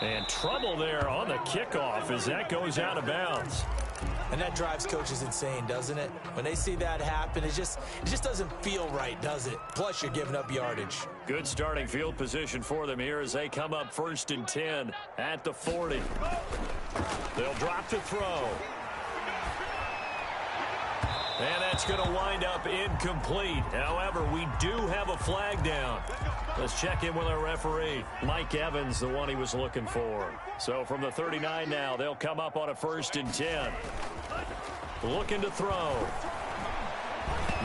And trouble there on the kickoff as that goes out of bounds. And that drives coaches insane, doesn't it? When they see that happen, it just doesn't feel right, does it? Plus, you're giving up yardage. Good starting field position for them here as they come up 1st and 10 at the 40. They'll drop to throw. And that's going to wind up incomplete. However, we do have a flag down. Let's check in with our referee. Mike Evans, the one he was looking for. So from the 39 now, they'll come up on a 1st and 10. Looking to throw.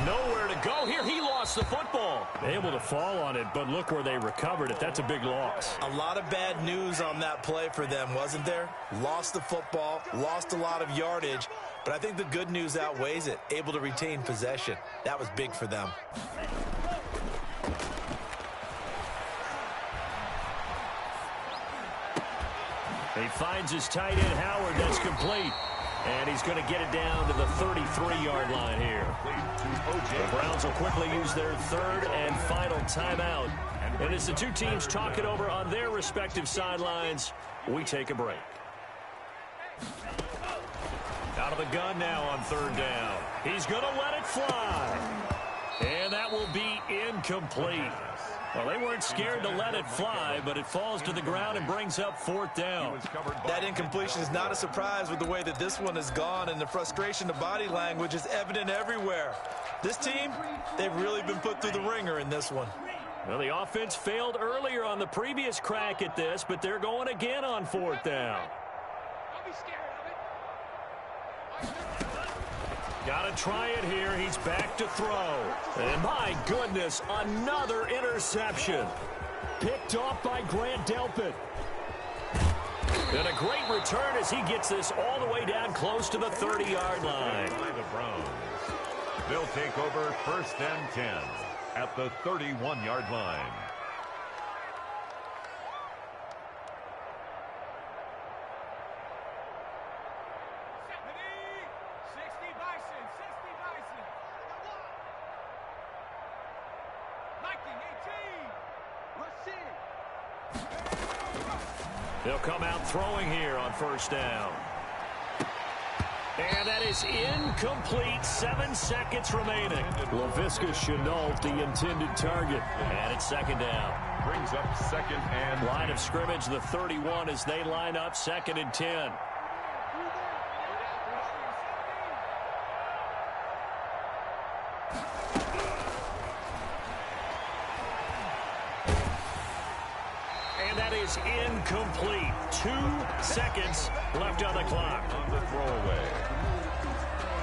Nowhere to go here. He lost the football. Able to fall on it, but look where they recovered it. That's a big loss. A lot of bad news on that play for them, wasn't there? Lost the football, lost a lot of yardage, but I think the good news outweighs it. Able to retain possession. That was big for them. He finds his tight end, Howard. That's complete. And he's going to get it down to the 33-yard line here. The Browns will quickly use their 3rd and final timeout. And as the two teams talk it over on their respective sidelines, we take a break. Out of the gun now on 3rd down. He's going to let it fly. And that will be incomplete. Well, they weren't scared to let it fly, but it falls to the ground and brings up 4th down. That incompletion is not a surprise with the way that this one has gone, and the frustration of body language is evident everywhere. This team, they've really been put through the ringer in this one. Well, the offense failed earlier on the previous crack at this, but they're going again on 4th down. Don't be scared of it. Got to try it here. He's back to throw. And my goodness, another interception. Picked off by Grant Delpit. And a great return as he gets this all the way down close to the 30-yard line. The Browns. They'll take over 1st and 10 at the 31-yard line. They'll come out throwing here on 1st down. And that is incomplete. 7 seconds remaining. Laviska Chenault, the intended target. And it's 2nd down. Brings up 2nd and line of scrimmage, the 31 as they line up 2nd and 10. Incomplete. 2 seconds left on the clock. On the throwaway.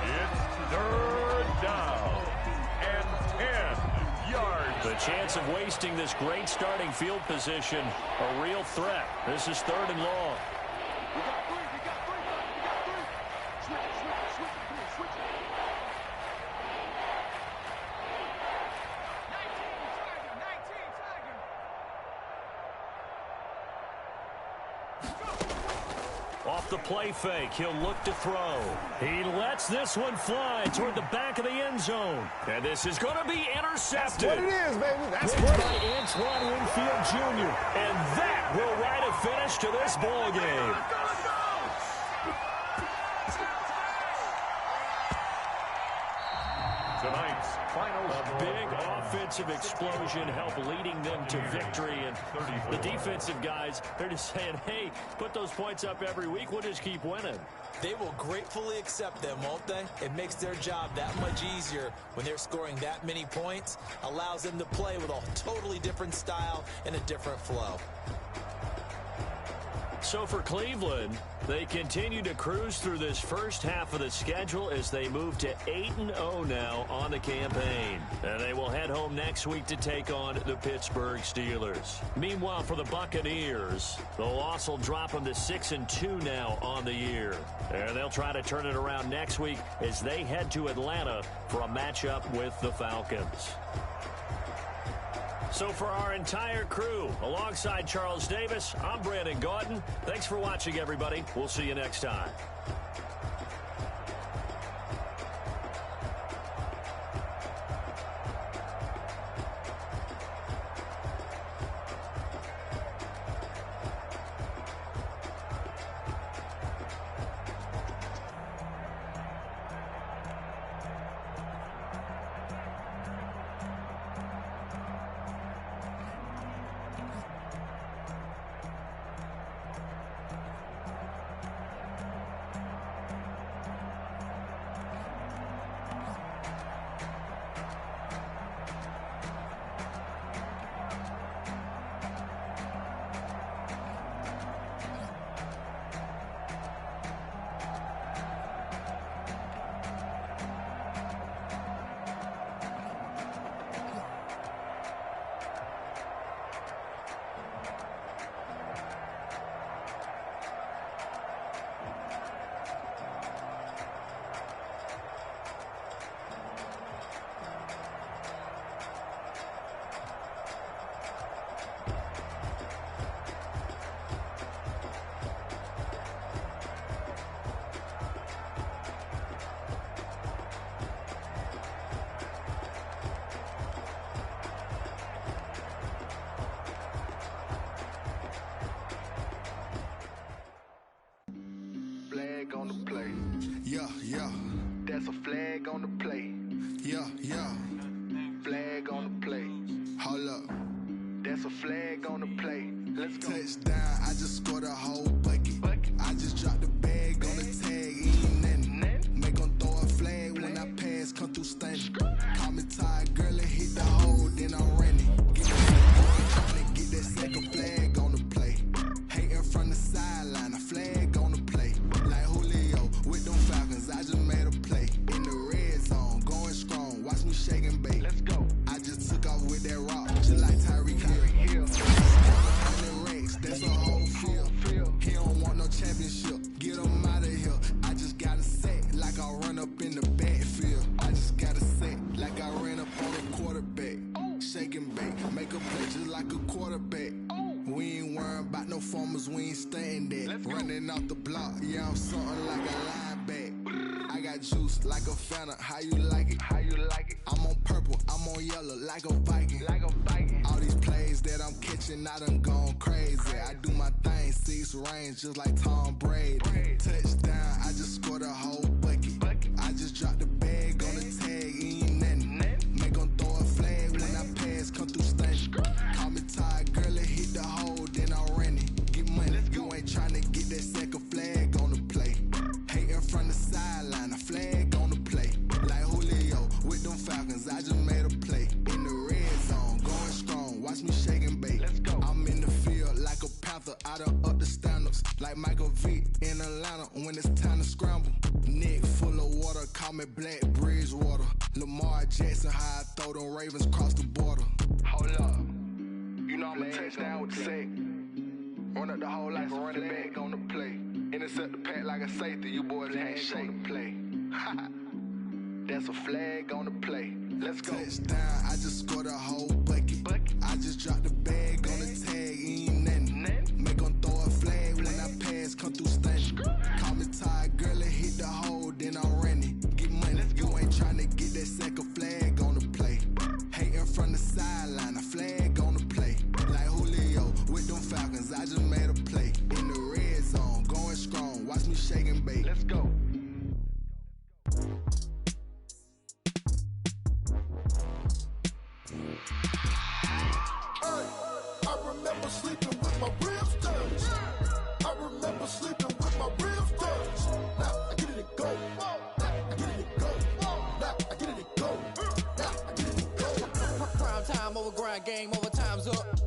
It's 3rd down and 10 yards. The chance of wasting this great starting field position, a real threat. This is 3rd and long. off the play fake. He'll look to throw. He lets this one fly toward the back of the end zone. And this is going to be intercepted. That's what it is, baby. That's what by Antoine Winfield Jr. And that will write a finish to this ball game. Tonight's final a big offensive explosion helped leading them to victory. And the defensive guys, they're just saying, hey, put those points up every week. We'll just keep winning. They will gratefully accept them, won't they? It makes their job that much easier when they're scoring that many points. Allows them to play with a totally different style and a different flow. So for Cleveland, they continue to cruise through this first half of the schedule as they move to 8-0 now on the campaign. And they will head home next week to take on the Pittsburgh Steelers. Meanwhile, for the Buccaneers, the loss will drop them to 6-2 now on the year. And they'll try to turn it around next week as they head to Atlanta for a matchup with the Falcons. So for our entire crew, alongside Charles Davis, I'm Brandon Gaudin. Thanks for watching, everybody. We'll see you next time. On the play. Yeah, yeah. That's a flag on the play. Yeah, yeah. Flag on the play. Hold up. That's a flag on the play. Let's go. Touchdown, I just scored a whole bucket. I just dropped the bag on the tag, ain't nothing. Make them throw a flag when I pass, come through stunning. Call me tired, girl, and hit the hole, then I'm running. Get that second flag on the play. Hating from the sideline, a flag on the play. With them Falcons, I just made a play. In the red zone, going strong. Watch me shake and bake. Let's go. I just took off with that rock, just like Tyreek Hill. 100 racks, that's a whole field. He don't want no championship. Get him out of here. I just got a set like I run up in the backfield. I just got a set like I ran up on a quarterback. Shake and bake, make a play just like a quarterback. We ain't worrying about no formers, we ain't staying there. Running off the block, yeah, I'm something like a lineback. I got juice like a Fanta, how you like it? How you like it? I'm on purple, I'm on yellow, like a Viking. Like a Viking. All these plays that I'm catching, I done gone crazy. I do my thing, 6 range, just like Tom Brady. Touchdown, I just scored a whole bucket. I just dropped the bag on the tag, ain't nothing. Make them throw a flag when I pass, come through stunning. Call me tired, girl, and hit the hole, then I'm running. Get money, you ain't tryna get that second flag on the play. Hating from the sideline, a flag on the play. Like Julio with them Falcons, I just made a play. In the red zone, going strong, watch me shake and bake. Let's go. I'm in the field like a Panther, I done up the standards. Like Michael Vick in Atlanta when it's time to scramble. Neck full of water, call me Black Bridgewater. Lamar Jackson, how I throw them Ravens cross the border. Hold up. You know I'm a touchdown with the sack. Run up the hole like a running back on the play. Intercept the pack like a safety. You boys ain't shake the play. That's a flag on the play. Let's go. Touchdown, I just scored a whole bucket. I just dropped the bag on the tag, ain't nothing. Make them throw a flag when I pass, come through stunning. over grind game, overtime's up.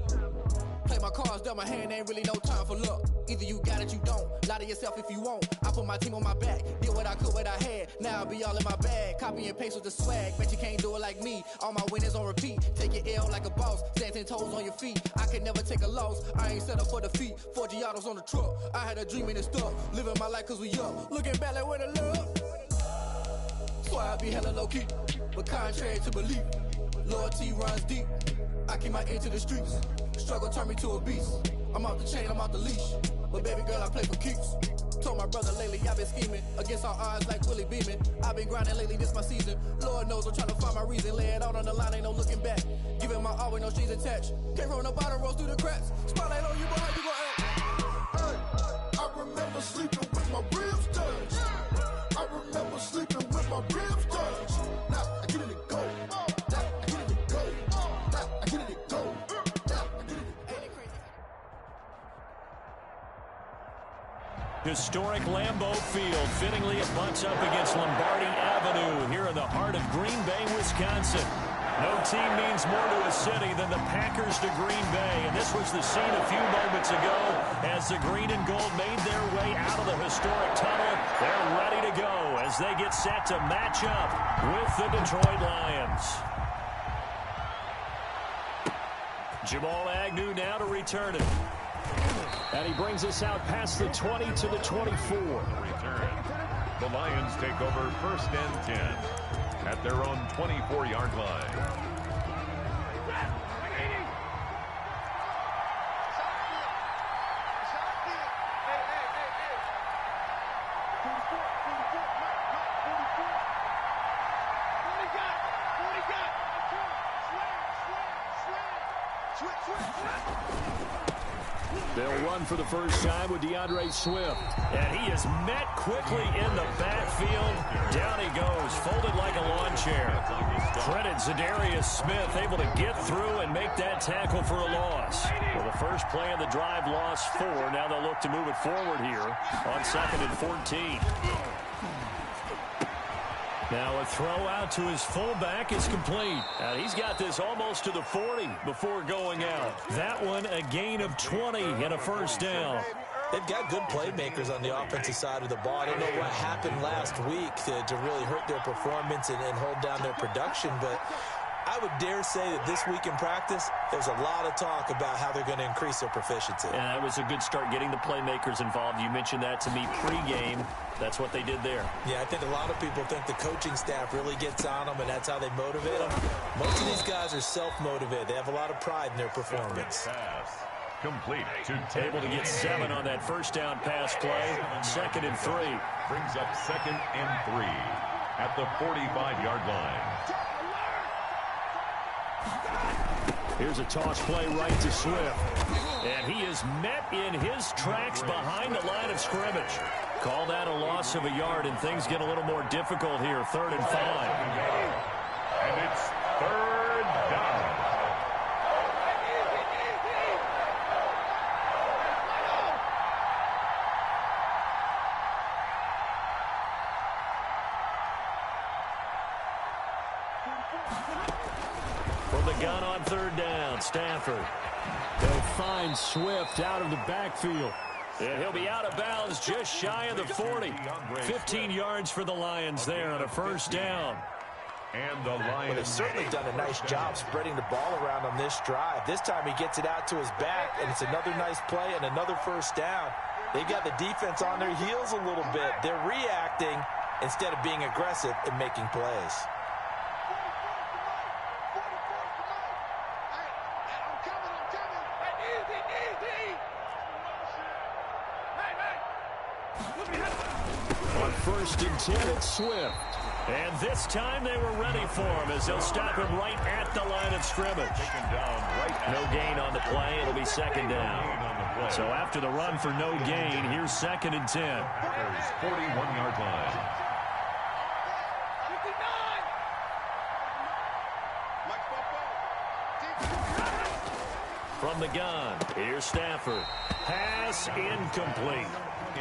Play my cards, dealt my hand, ain't really no time for luck. Either you got it, you don't. Lie to yourself if you won't. I put my team on my back, did what I could, what I had. Now I'll be all in my bag. Copy and paste with the swag. Bet you can't do it like me. All my winners on repeat. Take your L like a boss. Stand 10 toes on your feet. I can never take a loss. I ain't set up for defeat. 4 Giottos on the truck. I had a dream and it stuck. Living my life cause we up. Looking back like where the love. So I be hella low key. But contrary to belief, loyalty runs deep. I keep my ear to the streets. Struggle turned me to a beast. I'm off the chain, I'm off the leash. But baby girl, I play for keeps. Told my brother lately, I've been scheming against all odds like Willie Beeman. I've been grinding lately, this my season. Lord knows I'm trying to find my reason. Lay it out on the line, ain't no looking back. Giving my all with no strings attached. Came from the bottom, rose through the cracks. Spotlight on you, but how you gon' act? Hey, I remember sleeping with my ribs touched. I remember sleeping with my ribs touched. Now I get it to go. Now I get it to go. Now I get it to go. Historic Lambeau Field fittingly it butts up against Lombardi Avenue here in the heart of Green Bay, Wisconsin. No team means more to a city than the Packers to Green Bay, and this was the scene a few moments ago as the green and gold made their way out of the historic tunnel. They're ready to go as they get set to match up with the Detroit Lions. Jamal Agnew now to return it. And he brings us out past the 20 to the 24. Return. The Lions take over 1st and 10 at their own 24-yard line. They'll run for the first time with DeAndre Swift. And he is met quickly in the backfield. Down he goes, folded like a lawn chair. Credit Zadarius Smith, able to get through and make that tackle for a loss. Well, the first play of the drive lost 4. Now they'll look to move it forward here on 2nd and 14. Now a throw out to his fullback is complete. And he's got this almost to the 40 before going out. That one a gain of 20 and a first down. They've got good playmakers on the offensive side of the ball. I don't know what happened last week to really hurt their performance and hold down their production, but I would dare say that this week in practice, there's a lot of talk about how they're going to increase their proficiency. And that was a good start getting the playmakers involved. You mentioned that to me pregame. That's what they did there. Yeah, I think a lot of people think the coaching staff really gets on them, and that's how they motivate them. Most of these guys are self-motivated. They have a lot of pride in their performance. Pass. Complete to able to get 7 on that first down pass play. 2nd and 3. Brings up 2nd and 3 at the 45-yard line. Here's a toss play right to Swift. And he is met in his tracks behind the line of scrimmage. Call that a loss of a yard, and things get a little more difficult here. 3rd and 5. And it's 3rd down. From the gun on 3rd down, Stafford. They'll find Swift out of the backfield. And he'll be out of bounds just shy of the 40. 15 yards for the Lions there on a first down. And the Lions. Well, they've certainly done a nice job spreading the ball around on this drive. This time he gets it out to his back, and it's another nice play and another first down. They've got the defense on their heels a little bit. They're reacting instead of being aggressive and making plays. On 1st and 10, it's Swift. And this time they were ready for him as they'll stop him right at the line of scrimmage. No gain on the play. It'll be 2nd down. So after the run for no gain, here's 2nd and 10. 41-yard line. From the gun, here's Stafford. Pass incomplete.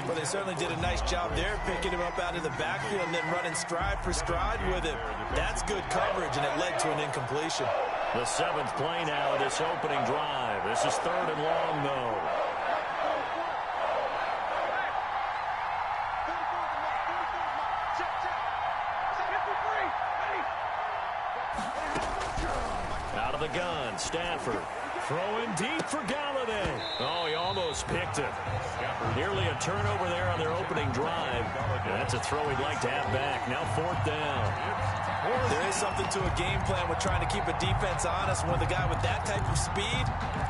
Well, they certainly did a nice job there, picking him up out of the backfield and then running stride for stride with him. That's good coverage, and it led to an incompletion. The 7th play now of this opening drive. This is 3rd and long, though. Out of the gun, Stafford. Throwing deep for Galladay. Oh, he almost picked it. Nearly a turnover there on their opening drive. That's a throw he'd like to have back. Now 4th down. There is something to a game plan with trying to keep a defense honest. When the guy with that type of speed,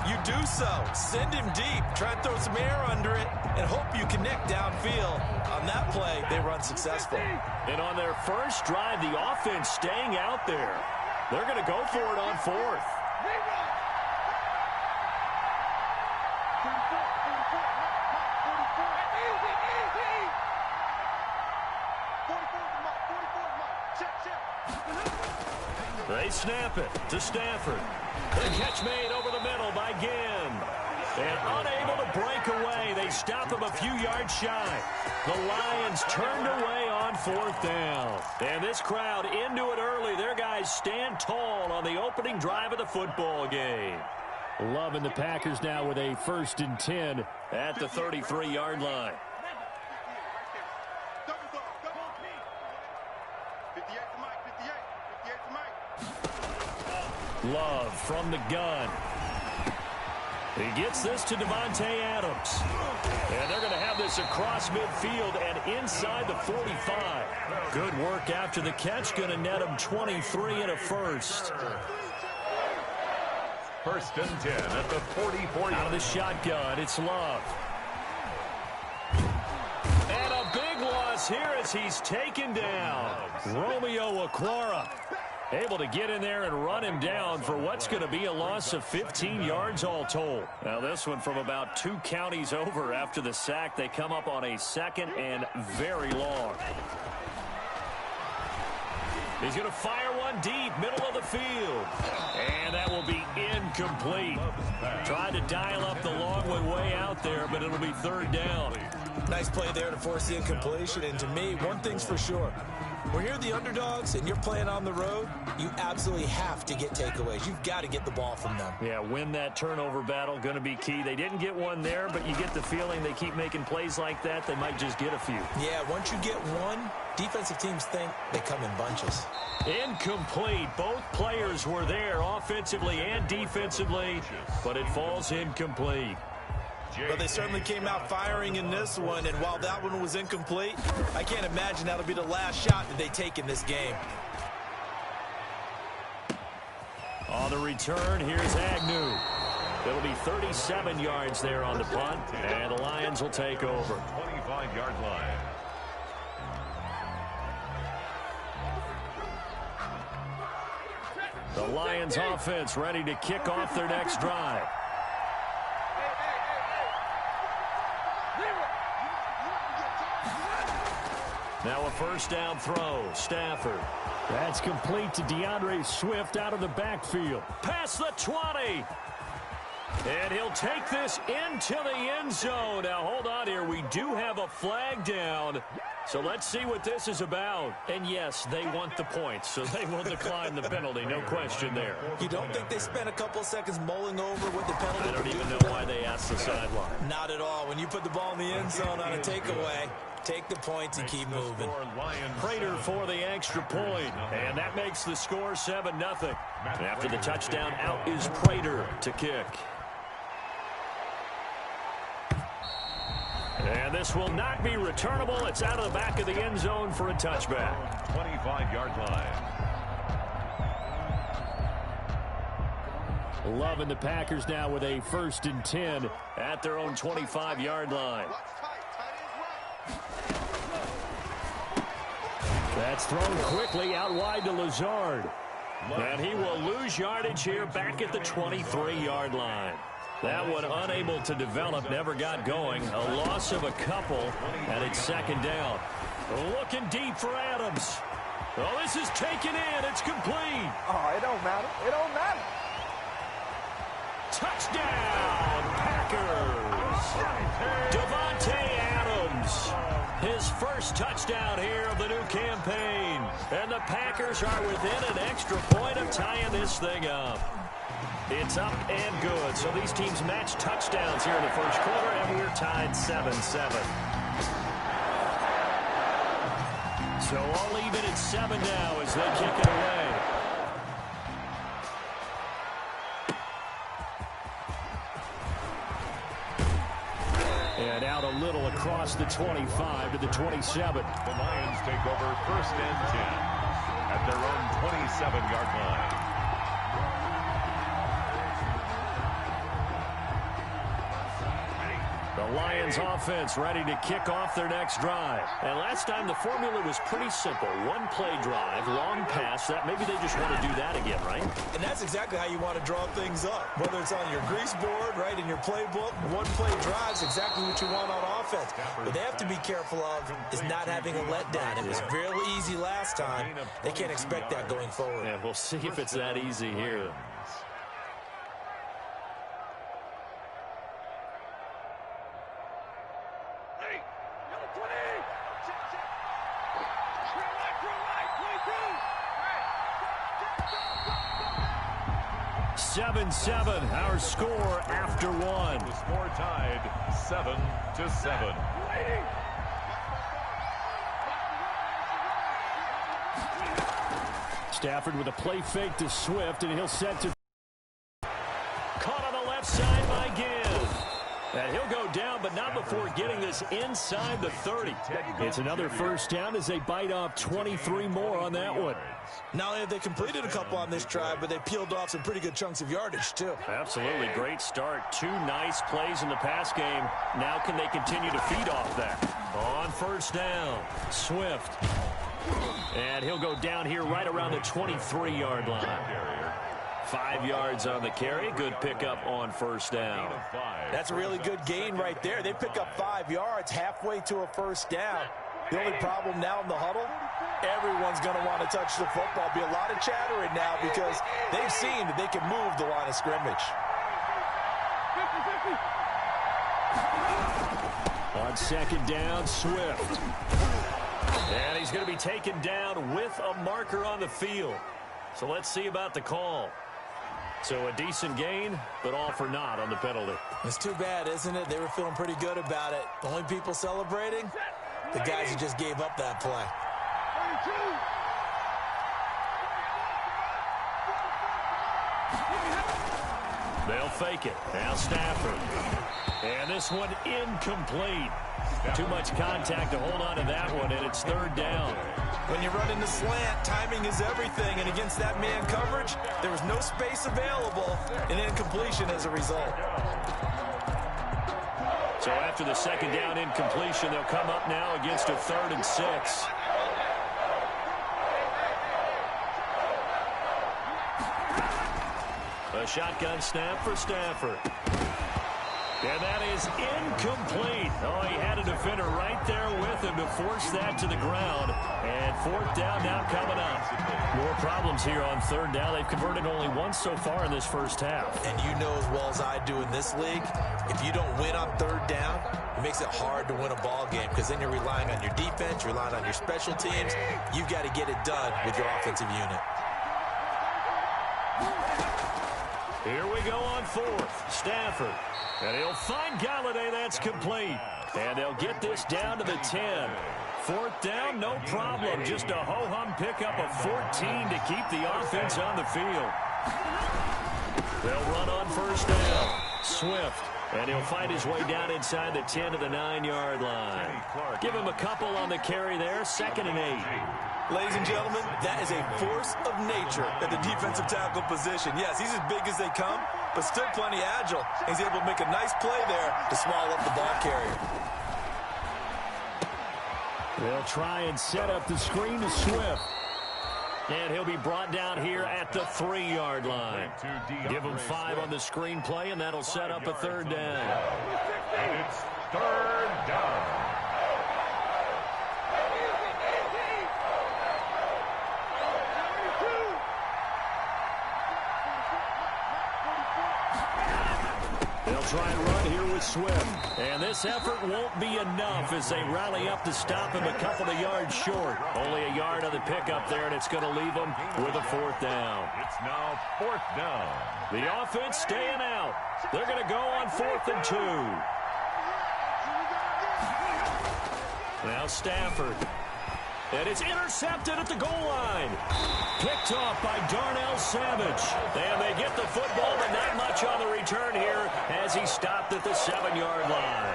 you do so. Send him deep. Try and throw some air under it and hope you connect downfield. On that play, they were unsuccessful. And on their first drive, the offense staying out there. They're going to go for it on 4th. They snap it to Stafford. The catch made over the middle by Ginn. And unable to break away, they stop him a few yards shy. The Lions turned away on 4th down. And this crowd into it early. Their guys stand tall on the opening drive of the football game. Loving the Packers now with a 1st and 10 at the 33-yard line. Love from the gun. He gets this to Davante Adams. And they're going to have this across midfield and inside the 45. Good work after the catch. Going to net him 23 and a first. 1st and 10 at the 44. Out of the shotgun, it's Love. And a big loss here as he's taken down. Romeo Okwara able to get in there and run him down for what's going to be a loss of 15 yards all told. Now this one from about 2 counties over after the sack. They come up on a 2nd and very long. He's going to fire one deep, middle of the field. And that will be incomplete. Tried to dial up the long one way out there, but it'll be 3rd down. Nice play there to force the incompletion. And to me, one thing's for sure. When you're the underdogs and you're playing on the road, you absolutely have to get takeaways. You've got to get the ball from them. Yeah, win that turnover battle, going to be key. They didn't get one there, but you get the feeling they keep making plays like that, they might just get a few. Yeah, once you get one, defensive teams think they come in bunches. Incomplete. Both players were there offensively and defensively, but it falls incomplete. But they certainly came out firing in this one, and while that one was incomplete, I can't imagine that'll be the last shot that they take in this game. On the return, here's Agnew. It'll be 37 yards there on the punt, and the Lions will take over. 25-yard line. The Lions offense ready to kick off their next drive. Now a 1st down throw. Stafford. That's complete to DeAndre Swift out of the backfield. Past the 20. And he'll take this into the end zone. Now hold on here. We do have a flag down. So let's see what this is about. And yes, they want the points, so they will decline the penalty. No question there. You don't think they spent a couple seconds mulling over what the penalty? I don't even know why they asked the sideline. Not at all. When you put the ball in the end zone on a takeaway, take the points and keep moving. Prater for the extra point, and that makes the score 7-0. After the touchdown, out is Prater to kick. And this will not be returnable. It's out of the back of the end zone for a touchback. 25-yard line. Love and the Packers now with a 1st and 10 at their own 25-yard line. That's thrown quickly out wide to Lazard. And he will lose yardage here back at the 23-yard line. That one unable to develop, never got going. A loss of a couple, and it's 2nd down. Looking deep for Adams. Oh, this is taken in. It's complete. Oh, it don't matter. It don't matter. Touchdown, Packers. Davante Adams His first touchdown here of the new campaign. And the Packers are within an extra point of tying this thing up. It's up and good. So these teams match touchdowns here in the first quarter, and we're tied 7-7. So all even at 7 now as they kick it away. And out a little across the 25 to the 27. The Lions take over 1st and 10 at their own 27-yard line. The Lions offense ready to kick off their next drive. And last time the formula was pretty simple. One play drive, long pass. That maybe they just want to do that again, right? And that's exactly how you want to draw things up. Whether it's on your grease board, right, in your playbook, one play drive is exactly what you want on offense. What they have to be careful of is not having a letdown. It was fairly easy last time. They can't expect that going forward. Yeah, we'll see if it's that easy here. Our score after one. The score tied 7-7. Stafford with a play fake to Swift, and he'll set to... Caught on the left side by Gibbs. And he'll go down, but not before getting this inside the 30. It's another first down as they bite off 23 more on that one. Not only have they completed a couple on this drive, but they peeled off some pretty good chunks of yardage, too. Absolutely. Great start. 2 nice plays in the pass game. Now can they continue to feed off that? On first down, Swift. And he'll go down here right around the 23-yard line. 5 yards on the carry. Good pickup on first down. That's a really good gain right there. They pick up 5 yards halfway to a first down. The only problem now in the huddle, everyone's going to want to touch the football. Be a lot of chattering now because they've seen that they can move the line of scrimmage. On second down, Swift. And he's going to be taken down with a marker on the field. So let's see about the call. So a decent gain, but all for naught on the penalty. It's too bad, isn't it? They were feeling pretty good about it. The only people celebrating, the guys who just gave up that play. They'll fake it. Now Stafford. And this one incomplete. Too much contact to hold on to that one, and it's third down. When you run into slant, timing is everything, and against that man coverage, there was no space available, and incompletion as a result. So after the second down incompletion, they'll come up now against a 3rd and 6. A shotgun snap for Stafford. And that is incomplete. Oh, he had a defender right there with him to force that to the ground. And 4th down now coming up. More problems here on 3rd down. They've converted only once so far in this first half. And you know as well as I do in this league, if you don't win on 3rd down, it makes it hard to win a ball game because then you're relying on your defense, you're relying on your special teams. You've got to get it done with your offensive unit. Here we go on 4th. Stafford. And he'll find Galladay. That's complete. And they'll get this down to the 10. 4th down, no problem. Just a ho-hum pickup of 14 to keep the offense on the field. They'll run on first down. Swift. And he'll find his way down inside the 10 to the 9-yard line. Give him a couple on the carry there. 2nd and 8. Ladies and gentlemen, that is a force of nature at the defensive tackle position. Yes, he's as big as they come, but still plenty agile. He's able to make a nice play there to swallow up the ball carrier. They'll try and set up the screen to Swift. And he'll be brought down here at the 3-yard line. Give him 5 on the screen play, and that'll set up a 3rd down. And it's 3rd down. They'll try and run here with Swift. And this effort won't be enough as they rally up to stop him a couple of yards short. Only a yard on the pickup there, and it's going to leave them with a 4th down. It's now 4th down. The offense staying out. They're going to go on 4th and 2. Now Stafford. And it's intercepted at the goal line. Picked off by Darnell Savage. And they get the football, but not much on the return here as he stopped at the 7-yard line.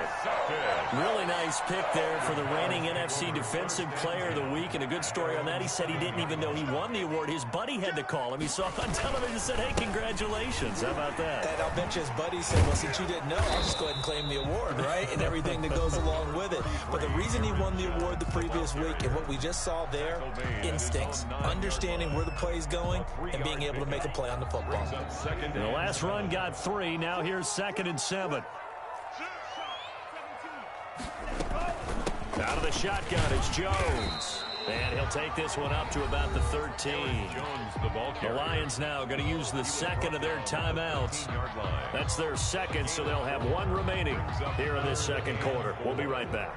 Really nice pick there for the reigning NFC Defensive Player of the Week. And a good story on that. He said he didn't even know he won the award. His buddy had to call him. He saw it on television and said, hey, congratulations. How about that? And I'll bet you his buddy said, well, since you didn't know, I'll just go ahead and claim the award, right? And everything that goes along with it. But the reason he won the award the previous week and what we just saw there, instincts, understanding where the play is going, and being able to make a play on the football. The last run got 3. Now here's 2nd and 7. Out of the shotgun, it's Jones. And he'll take this one up to about the 13. The Lions now going to use the 2nd of their timeouts. That's their 2nd, so they'll have 1 remaining here in this 2nd quarter. We'll be right back.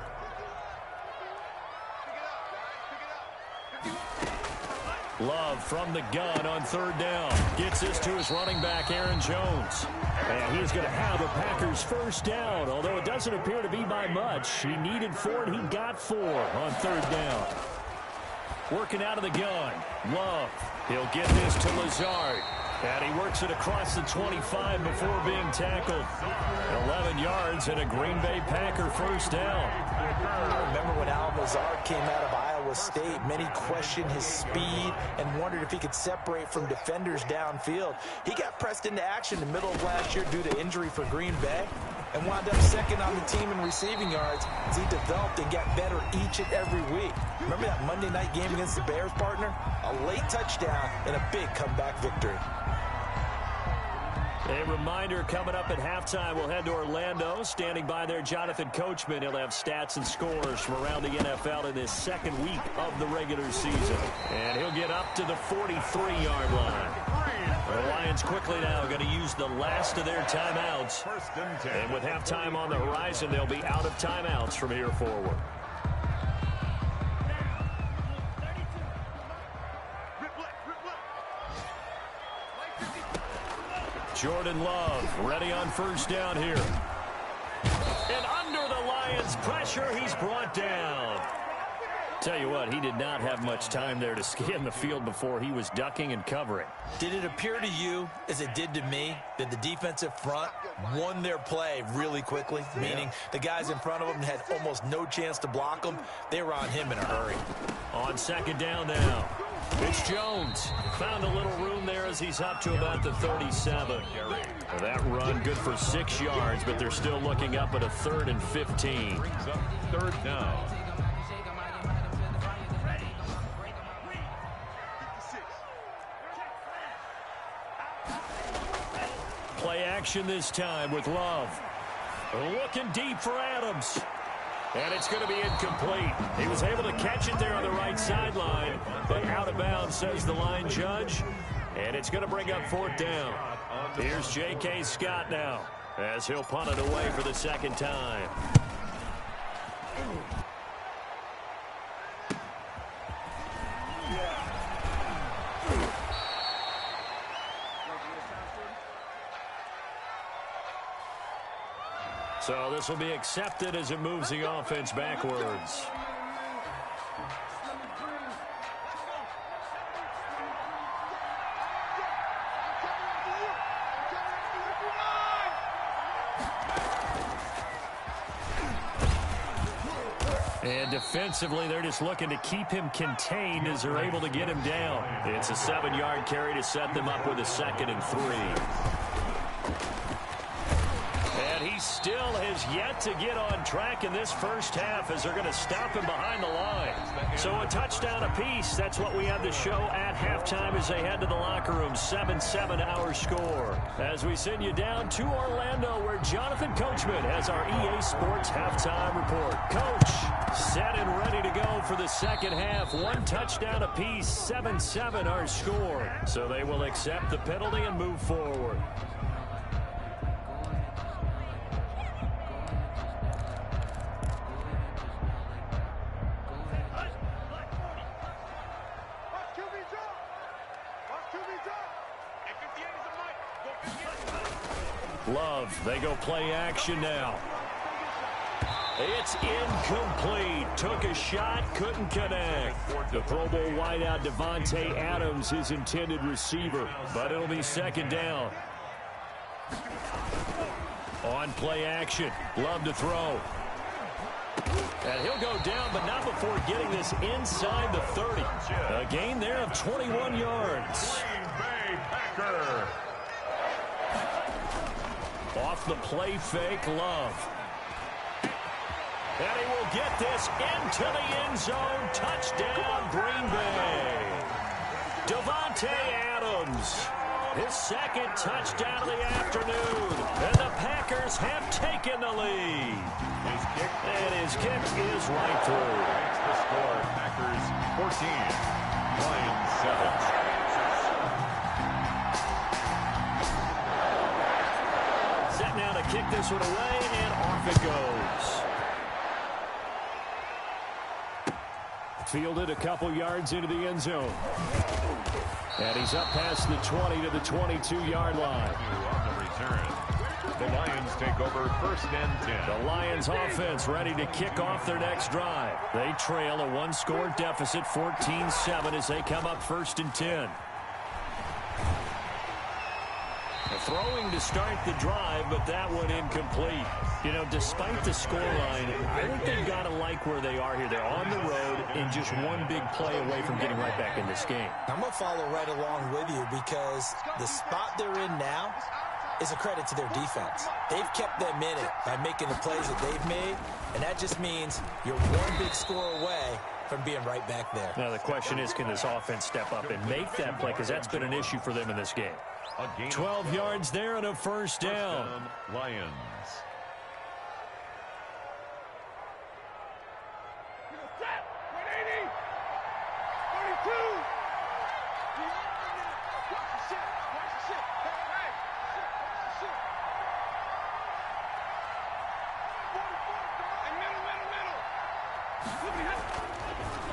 Love from the gun on 3rd down. Gets this to his running back, Aaron Jones. And he's going to have a Packers 1st down, although it doesn't appear to be by much. He needed 4, and he got 4 on 3rd down. Working out of the gun. Love. He'll get this to Lazard. And he works it across the 25 before being tackled. 11 yards and a Green Bay Packer 1st down. I remember when Al Lazard came out of Iowa State, many questioned his speed and wondered if he could separate from defenders downfield. He got pressed into action in the middle of last year due to injury for Green Bay and wound up 2nd on the team in receiving yards as he developed and got better each and every week. Remember that Monday night game against the Bears, partner? A late touchdown and a big comeback victory. A reminder coming up at halftime, we'll head to Orlando. Standing by there, Jonathan Coachman. He'll have stats and scores from around the NFL in this 2nd week of the regular season. And he'll get up to the 43-yard line. The Lions quickly now going to use the last of their timeouts. And with halftime on the horizon, they'll be out of timeouts from here forward. Jordan Love ready on 1st down here. And under the Lions' pressure, he's brought down. Tell you what, he did not have much time there to scan the field before he was ducking and covering. Did it appear to you, as it did to me, that the defensive front won their play really quickly? Meaning the guys in front of them had almost no chance to block him. They were on him in a hurry. On 2nd down now. It's Jones. Found a little room there as he's up to about the 37. Well, that run good for 6 yards, but they're still looking up at a 3rd and 15. 3rd down. Play action this time with Love. Looking deep for Adams. And it's going to be incomplete. He was able to catch it there on the right sideline, but out of bounds, says the line judge. And it's going to bring up 4th down. Here's J.K. Scott now as he'll punt it away for the 2nd time. So this will be accepted as it moves the offense backwards. And defensively, they're just looking to keep him contained as they're able to get him down. It's a 7-yard carry to set them up with a 2nd and 3. He still has yet to get on track in this first half as they're going to stop him behind the line. So a touchdown apiece. That's what we have to show at halftime as they head to the locker room. 7-7 our score. As we send you down to Orlando where Jonathan Coachman has our EA Sports halftime report. Coach, set and ready to go for the 2nd half. 1 touchdown apiece. 7-7 our score. So they will accept the penalty and move forward. Love, they go play action now. It's incomplete. Took a shot, couldn't connect. The Pro Bowl wideout Devontae Adams, his intended receiver, but it'll be second down. On play action, Love to throw. And he'll go down, but not before getting this inside the 30. A gain there of 21 yards. Green Bay Packer. Off the play fake, Love. And he will get this into the end zone. Touchdown, Green Bay. Devontae Adams, his second touchdown of the afternoon. And the Packers have taken the lead. His kick is right through. That's the score. Packers 14, Lions 7. Set now to kick this one away, and off it goes. Fielded a couple yards into the end zone. And he's up past the 20 to the 22-yard line. On the return. The Lions take over first and 10. The Lions offense ready to kick off their next drive. They trail a one-score deficit, 14-7, as they come up first and 10. Throwing to start the drive, but that one incomplete. You know, despite the scoreline, I think they've got to like where they are here. They're on the road and just one big play away from getting right back in this game. I'm going to follow right along with you because the spot they're in now is a credit to their defense. They've kept them in it by making the plays that they've made, and that just means you're one big score away from being right back there. Now, the question is, can this offense step up and make that play? Because that's been an issue for them in this game. 12 yards there and a first down. Lions.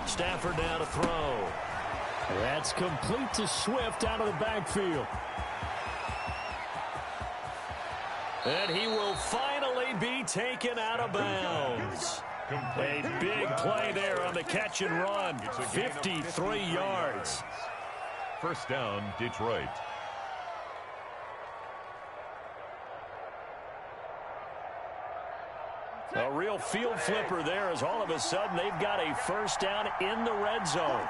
Stafford now to throw. That's complete to Swift out of the backfield. And he will finally be taken out of bounds. A big play there on the catch and run. 53 yards. First down, Detroit. A real field flipper there as all of a sudden they've got a first down in the red zone.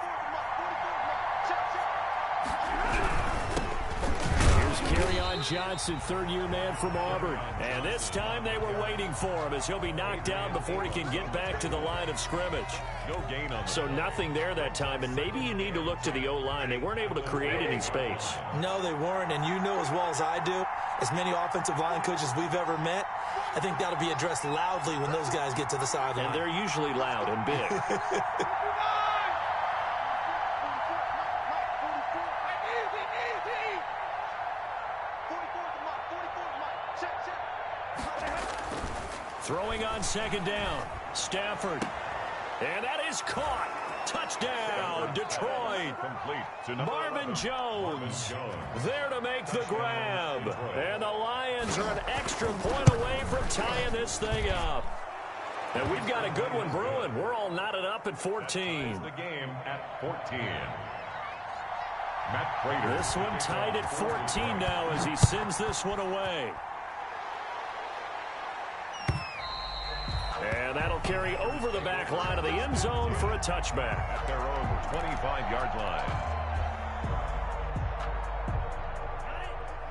Here's Kerryon Johnson, third-year man from Auburn. And this time they were waiting for him as he'll be knocked down before he can get back to the line of scrimmage. No gain on So nothing there that time, and maybe you need to look to the O-line. They weren't able to create any space. No, they weren't, and you know as well as I do, as many offensive line coaches we've ever met, I think that'll be addressed loudly when those guys get to the sideline. And they're usually loud and big. Throwing on second down. Stafford. And that is caught. Touchdown, Detroit. Marvin Jones there to make the grab. And the Lions are an extra point away from tying this thing up. And we've got a good one brewing. We're all knotted up at 14. The game at 14. Matt Prater. This one tied at 14 now as he sends this one away. And that'll carry over the back line of the end zone for a touchback. At their own 25-yard line.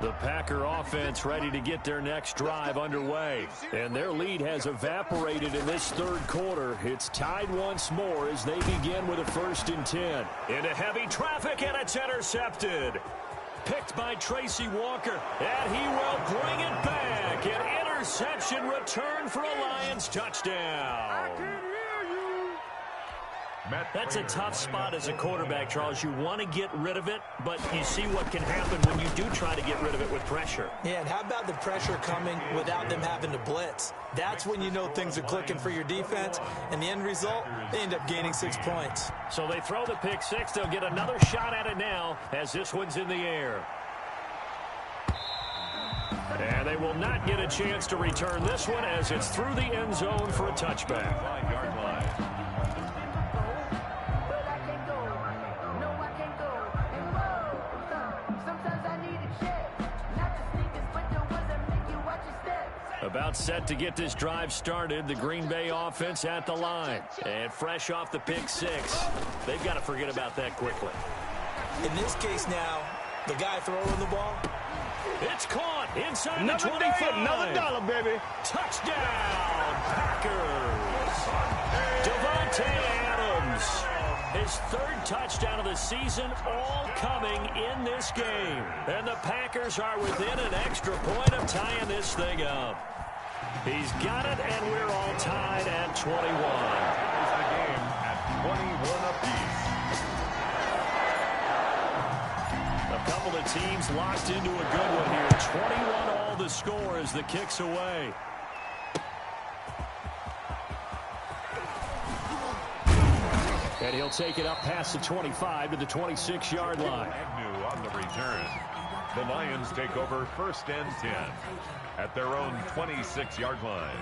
The Packer offense ready to get their next drive underway. And their lead has evaporated in this third quarter. It's tied once more as they begin with a 1st and 10. Into heavy traffic, and it's intercepted. Picked by Tracy Walker, and he will bring it back. An interception return for a Lions touchdown. That's a tough spot as a quarterback, Charles. You want to get rid of it, but you see what can happen when you do try to get rid of it with pressure. Yeah, and how about the pressure coming without them having to blitz? That's when you know things are clicking for your defense, and the end result, they end up gaining 6 points. So they throw the pick six. They'll get another shot at it now as this one's in the air. And they will not get a chance to return this one as it's through the end zone for a touchback. 5-yard line. About set to get this drive started, the Green Bay offense at the line. And fresh off the pick six, they've got to forget about that quickly. In this case now, the guy throwing the ball. It's caught inside Another the 25. day, another dollar, baby. Touchdown, Packers. Devontae Adams, his third touchdown of the season, all coming in this game. And the Packers are within an extra point of tying this thing up. He's got it, and we're all tied at 21. Ties the game at 21 apiece. A couple of teams locked into a good one here. 21 all the score as the kick's away. And he'll take it up past the 25 to the 26-yard line. Agnew on the return. The Lions take over 1st and 10 at their own 26-yard line.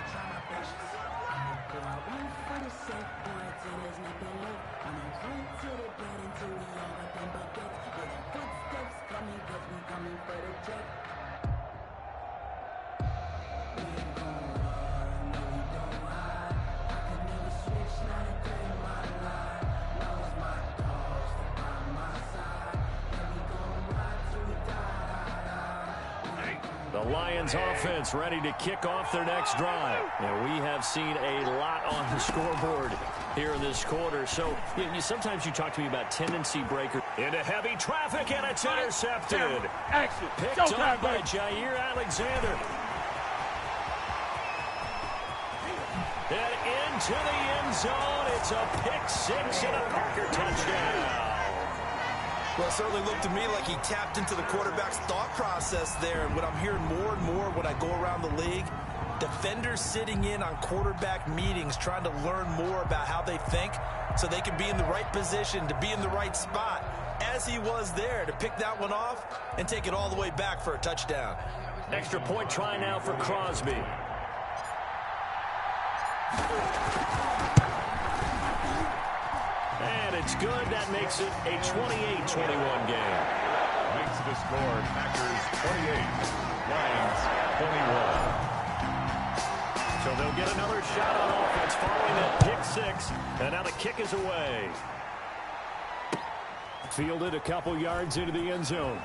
The Lions offense ready to kick off their next drive. And we have seen a lot on the scoreboard here in this quarter. So sometimes you talk to me about tendency breaker. Into heavy traffic, and it's intercepted. Action. Picked Showtime, up by baby. Jair Alexander. And into the end zone. It's a pick six and a Packer touchdown. Well, it certainly looked to me like he tapped into the quarterback's thought process there. And what I'm hearing more and more when I go around the league, defenders sitting in on quarterback meetings trying to learn more about how they think so they can be in the right position, to be in the right spot, as he was there, to pick that one off and take it all the way back for a touchdown. Extra point try now for Crosby. And it's good. That makes it a 28-21 game. Makes the score Packers 28, Lions 21. So they'll get another shot on offense following that pick six. And now the kick is away. Fielded a couple yards into the end zone.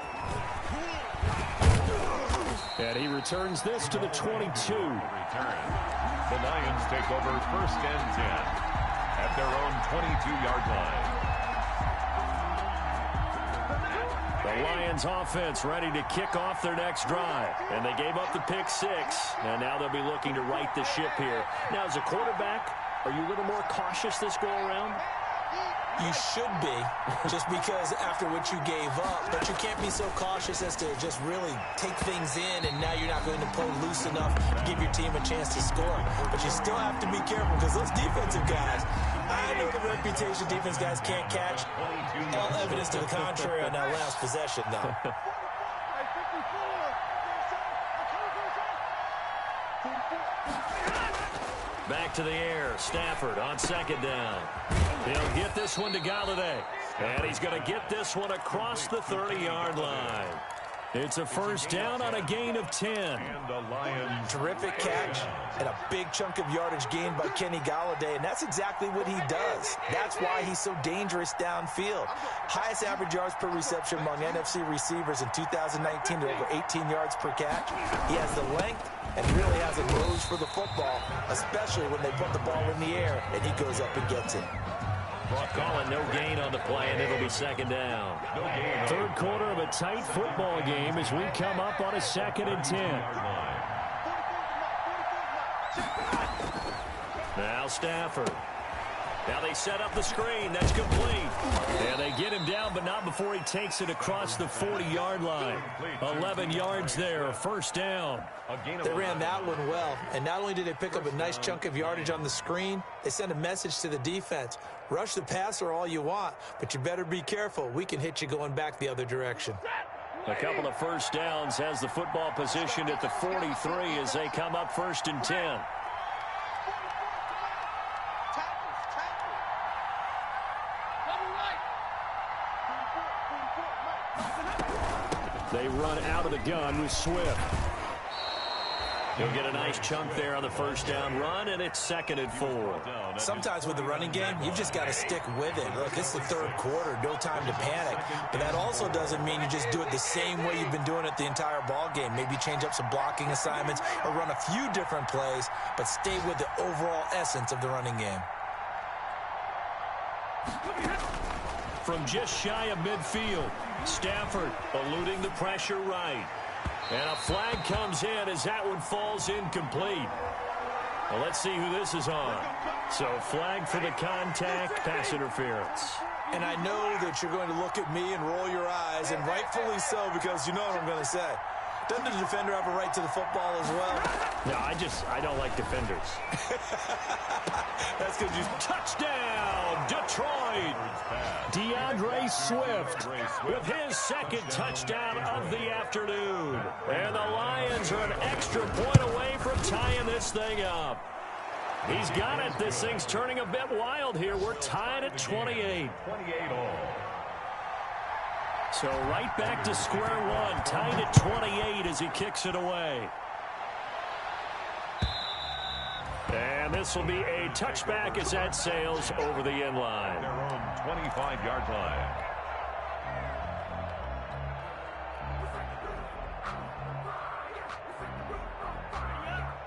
And he returns this to the 22. Return. The Lions take over 1st and 10 at their own 22-yard line. The Lions offense ready to kick off their next drive. And they gave up the pick six. And now they'll be looking to right the ship here. Now, as a quarterback, are you a little more cautious this go around? You should be, just because after what you gave up. But you can't be so cautious as to just really take things in, and now you're not going to play loose enough to give your team a chance to score. But you still have to be careful, because those defensive guys, I know the reputation defense guys can't catch. All evidence to the contrary on that last possession, though. Back to the air. Stafford on second down. He'll get this one to Galladay. And he's going to get this one across the 30-yard line. It's a first down on a gain of 10. And the Lions. Terrific catch and a big chunk of yardage gained by Kenny Galladay, and that's exactly what he does. That's why he's so dangerous downfield. Highest average yards per reception among NFC receivers in 2019 at over 18 yards per catch. He has the length and really has a nose for the football, especially when they put the ball in the air and he goes up and gets it. Calling no gain on the play, and it'll be second down. Third quarter of a tight football game as we come up on a 2nd and 10. Now Stafford. Now they set up the screen. That's complete. And they get him down, but not before he takes it across the 40-yard line. 11 yards there, first down. They ran that one well, and not only did they pick up a nice chunk of yardage on the screen, they sent a message to the defense. Rush the passer all you want, but you better be careful. We can hit you going back the other direction. A couple of first downs, has the football positioned at the 43 as they come up 1st and 10. They run out of the gun with Swift. He'll get a nice chunk there on the first down run, and it's 2nd and 4. Sometimes with the running game, you've just got to stick with it. Look, it's the 3rd quarter, no time to panic. But that also doesn't mean you just do it the same way you've been doing it the entire ball game. Maybe change up some blocking assignments or run a few different plays, but stay with the overall essence of the running game. From just shy of midfield, Stafford eluding the pressure right. And a flag comes in as that one falls incomplete. Well, let's see who this is on. So flag for the contact, pass interference. And I know that you're going to look at me and roll your eyes, and rightfully so, because you know what I'm going to say. Doesn't the defender have a right to the football as well? No, I don't like defenders. That's because you... Touchdown, Detroit! DeAndre Swift with his 2nd touchdown of the afternoon. And the Lions are an extra point away from tying this thing up. He's got it. This thing's turning a bit wild here. We're tied at 28. 28 all. So right back to square one, tied at 28 as he kicks it away. And this will be a touchback as that sails over the end line. Their own 25-yard line.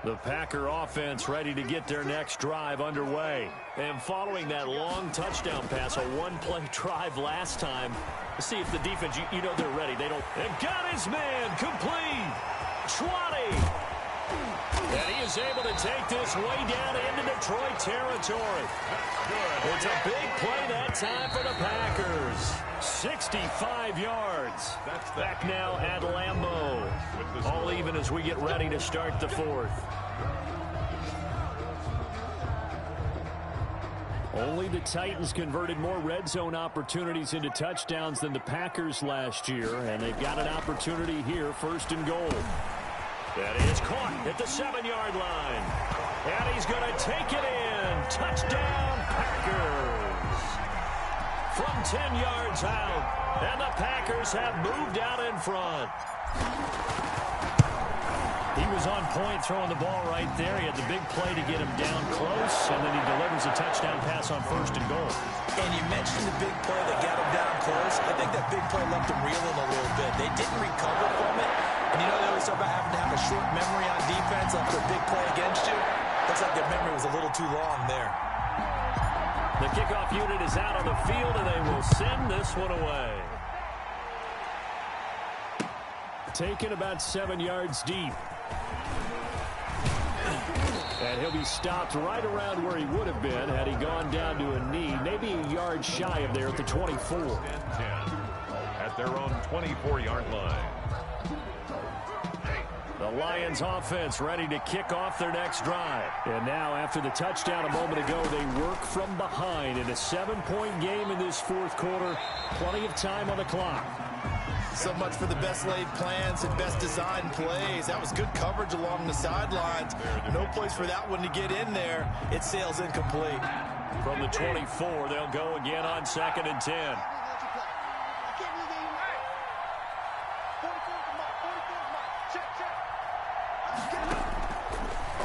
The Packer offense ready to get their next drive underway. And following that long touchdown pass, a one-play drive last time, let's see if the defense, you know they're ready. They don't. And got his man complete. 20. And he is able to take this way down into Detroit territory. It's a big play that time for the Packers. 65 yards. Back now at Lambeau. All even as we get ready to start the 4th. Only the Titans converted more red zone opportunities into touchdowns than the Packers last year, and they've got an opportunity here, 1st and goal. That is caught at the 7-yard line. And he's going to take it in. Touchdown, Packers. From 10 yards out. And the Packers have moved out in front. He was on point throwing the ball right there. He had the big play to get him down close, and then he delivers a touchdown pass on 1st and goal. And you mentioned the big play that got him down close. I think that big play left him reeling a little bit. They didn't recover from it. And you know they always talk about having to have a short memory on defense after a big play against you. Looks like their memory was a little too long there. The kickoff unit is out on the field, and they will send this one away. Taken about 7 yards deep. And he'll be stopped right around where he would have been had he gone down to a knee, maybe a yard shy of there at the 24. 10 at their own 24-yard line. The Lions offense ready to kick off their next drive. And now after the touchdown a moment ago, they work from behind in a 7-point game in this 4th quarter. Plenty of time on the clock. So much for the best laid plans and best designed plays. That was good coverage along the sidelines. No place for that one to get in there. It sails incomplete. From the 24, they'll go again on 2nd and 10.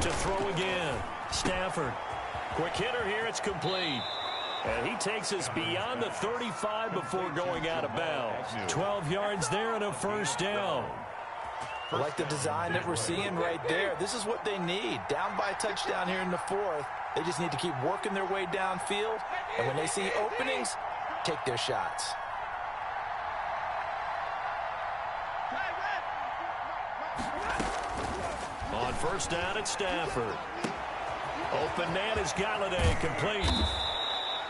To throw again. Stafford. Quick hitter here. It's complete. And he takes us beyond the 35 before going out of bounds. 12 yards there and a 1st down. I like the design that we're seeing right there. This is what they need. Down by a touchdown here in the 4th. They just need to keep working their way downfield. And when they see openings, take their shots. On 1st down, it's Stafford. Open man is Galladay, complete.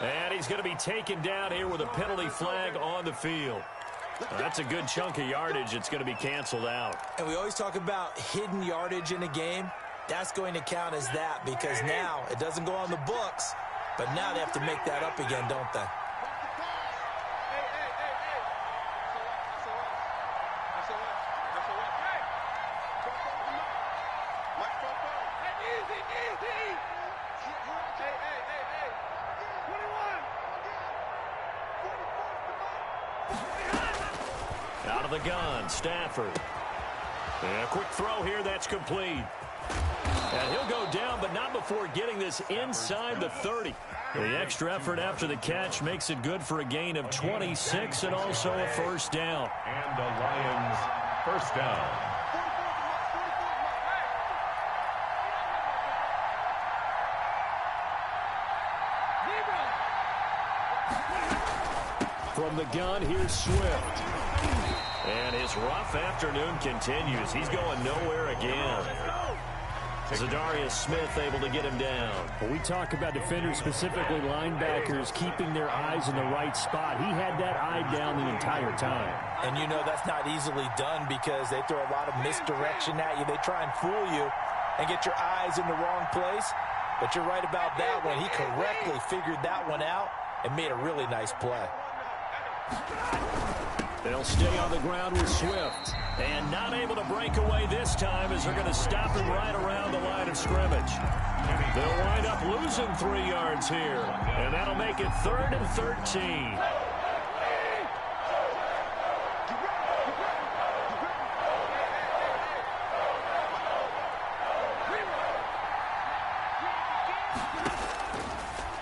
And he's going to be taken down here with a penalty flag on the field. That's a good chunk of yardage. It's going to be canceled out. And we always talk about hidden yardage in a game. That's going to count as that because now it doesn't go on the books, but now they have to make that up again, don't they? Out of the gun, Stafford. And a quick throw here, that's complete. And he'll go down, but not before getting this inside the 30. The extra effort after the catch makes it good for a gain of 26 and also a first down. And the Lions first down. From the gun, here's Swift. And his rough afternoon continues. He's going nowhere again. Zadarius Smith able to get him down. When we talk about defenders, specifically linebackers, keeping their eyes in the right spot, he had that eye down the entire time. And you know that's not easily done because they throw a lot of misdirection at you. They try and fool you and get your eyes in the wrong place. But you're right about that one. He correctly figured that one out and made a really nice play. They'll stay on the ground with Swift. And not able to break away this time as they're going to stop him right around the line of scrimmage. They'll wind up losing 3 yards here. And that'll make it 3rd and 13.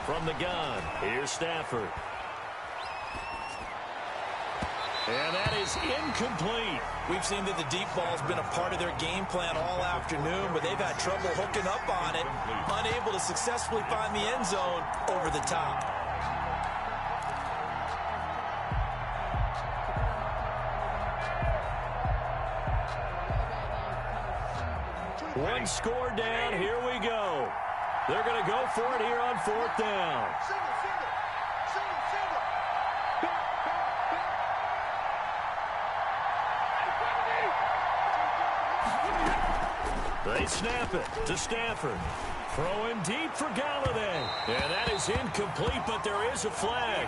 From the gun, here's Stafford. And that is incomplete. We've seen that the deep ball's been a part of their game plan all afternoon, but they've had trouble hooking up on it, unable to successfully find the end zone over the top. One score down, here we go. They're going to go for it here on 4th down. They snap it to Stafford. Throwing deep for Galladay. And that is incomplete, but there is a flag.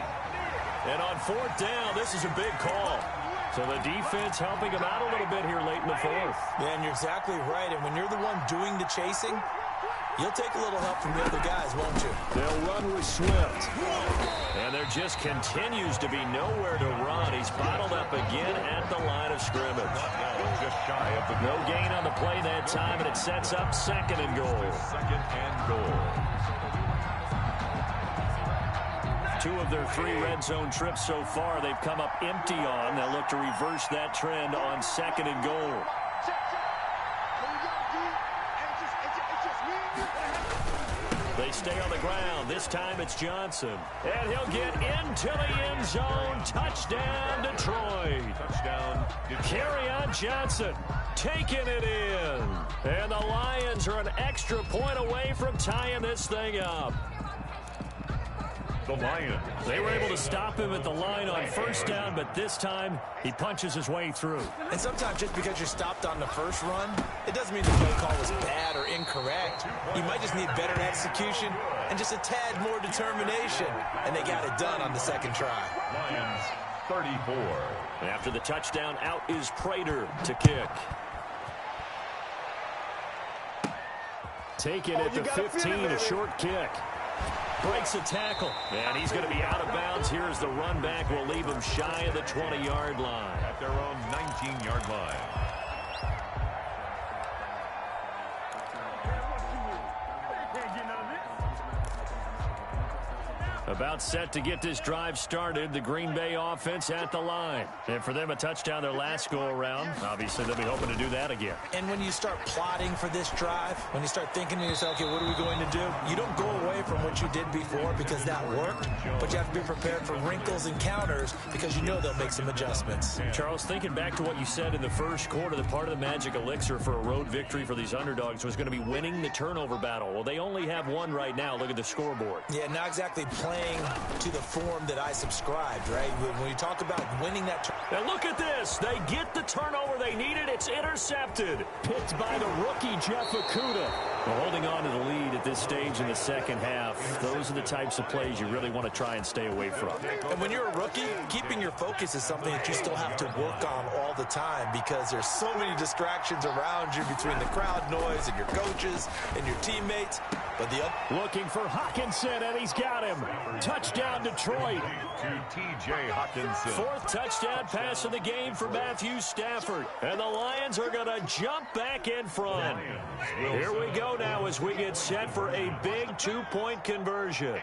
And on 4th down, this is a big call. So the defense helping him out a little bit here late in the 4th. Yeah, and you're exactly right. And when you're the one doing the chasing, you'll take a little help from the other guys, won't you? They'll run with Swift. And there just continues to be nowhere to run. He's bottled up again at the line of scrimmage. Just shy of the no gain on the play that time, and it sets up 2nd and goal. 2nd and goal. 2 of their 3 red zone trips so far, they've come up empty on. They'll look to reverse that trend on 2nd and goal. They stay on the ground. This time it's Johnson. And he'll get into the end zone. Touchdown, Detroit. Touchdown, Detroit. Kerryon Johnson taking it in. And the Lions are an extra point away from tying this thing up. The Lions. They were able to stop him at the line on 1st down, but this time he punches his way through. And sometimes just because you're stopped on the first run, it doesn't mean the play call was bad or incorrect. You might just need better execution and just a tad more determination. And they got it done on the 2nd try. Lions 34. After the touchdown, out is Prater to kick. Taking it to 15, a short kick. Breaks a tackle, and he's going to be out of bounds. Here's the run back. Will leave him shy of the 20-yard line. At their own 19-yard line. About set to get this drive started. The Green Bay offense at the line. And for them, a touchdown their last go-around. Obviously, they'll be hoping to do that again. And when you start plotting for this drive, when you start thinking to yourself, okay, what are we going to do? You don't go away from what you did before because that worked, but you have to be prepared for wrinkles and counters because you know they'll make some adjustments. Charles, thinking back to what you said in the first quarter, the part of the magic elixir for a road victory for these underdogs was going to be winning the turnover battle. Well, they only have one right now. Look at the scoreboard. Yeah, not exactly playing to the form that I subscribed, right? When you talk about winning that and look at this. They get the turnover they needed. It's intercepted. Picked by the rookie, Jeff Okudah. Well, holding on to the lead at this stage in the second half, those are the types of plays you really want to try and stay away from. And when you're a rookie, keeping your focus is something that you still have to work on all the time because there's so many distractions around you between the crowd noise and your coaches and your teammates. But looking for Hawkinson, and he's got him. Touchdown, Detroit. To T.J. Hawkinson. Fourth touchdown pass of the game for Matthew Stafford. And the Lions are going to jump back in front. Here we go now as we get set for a big 2-point conversion.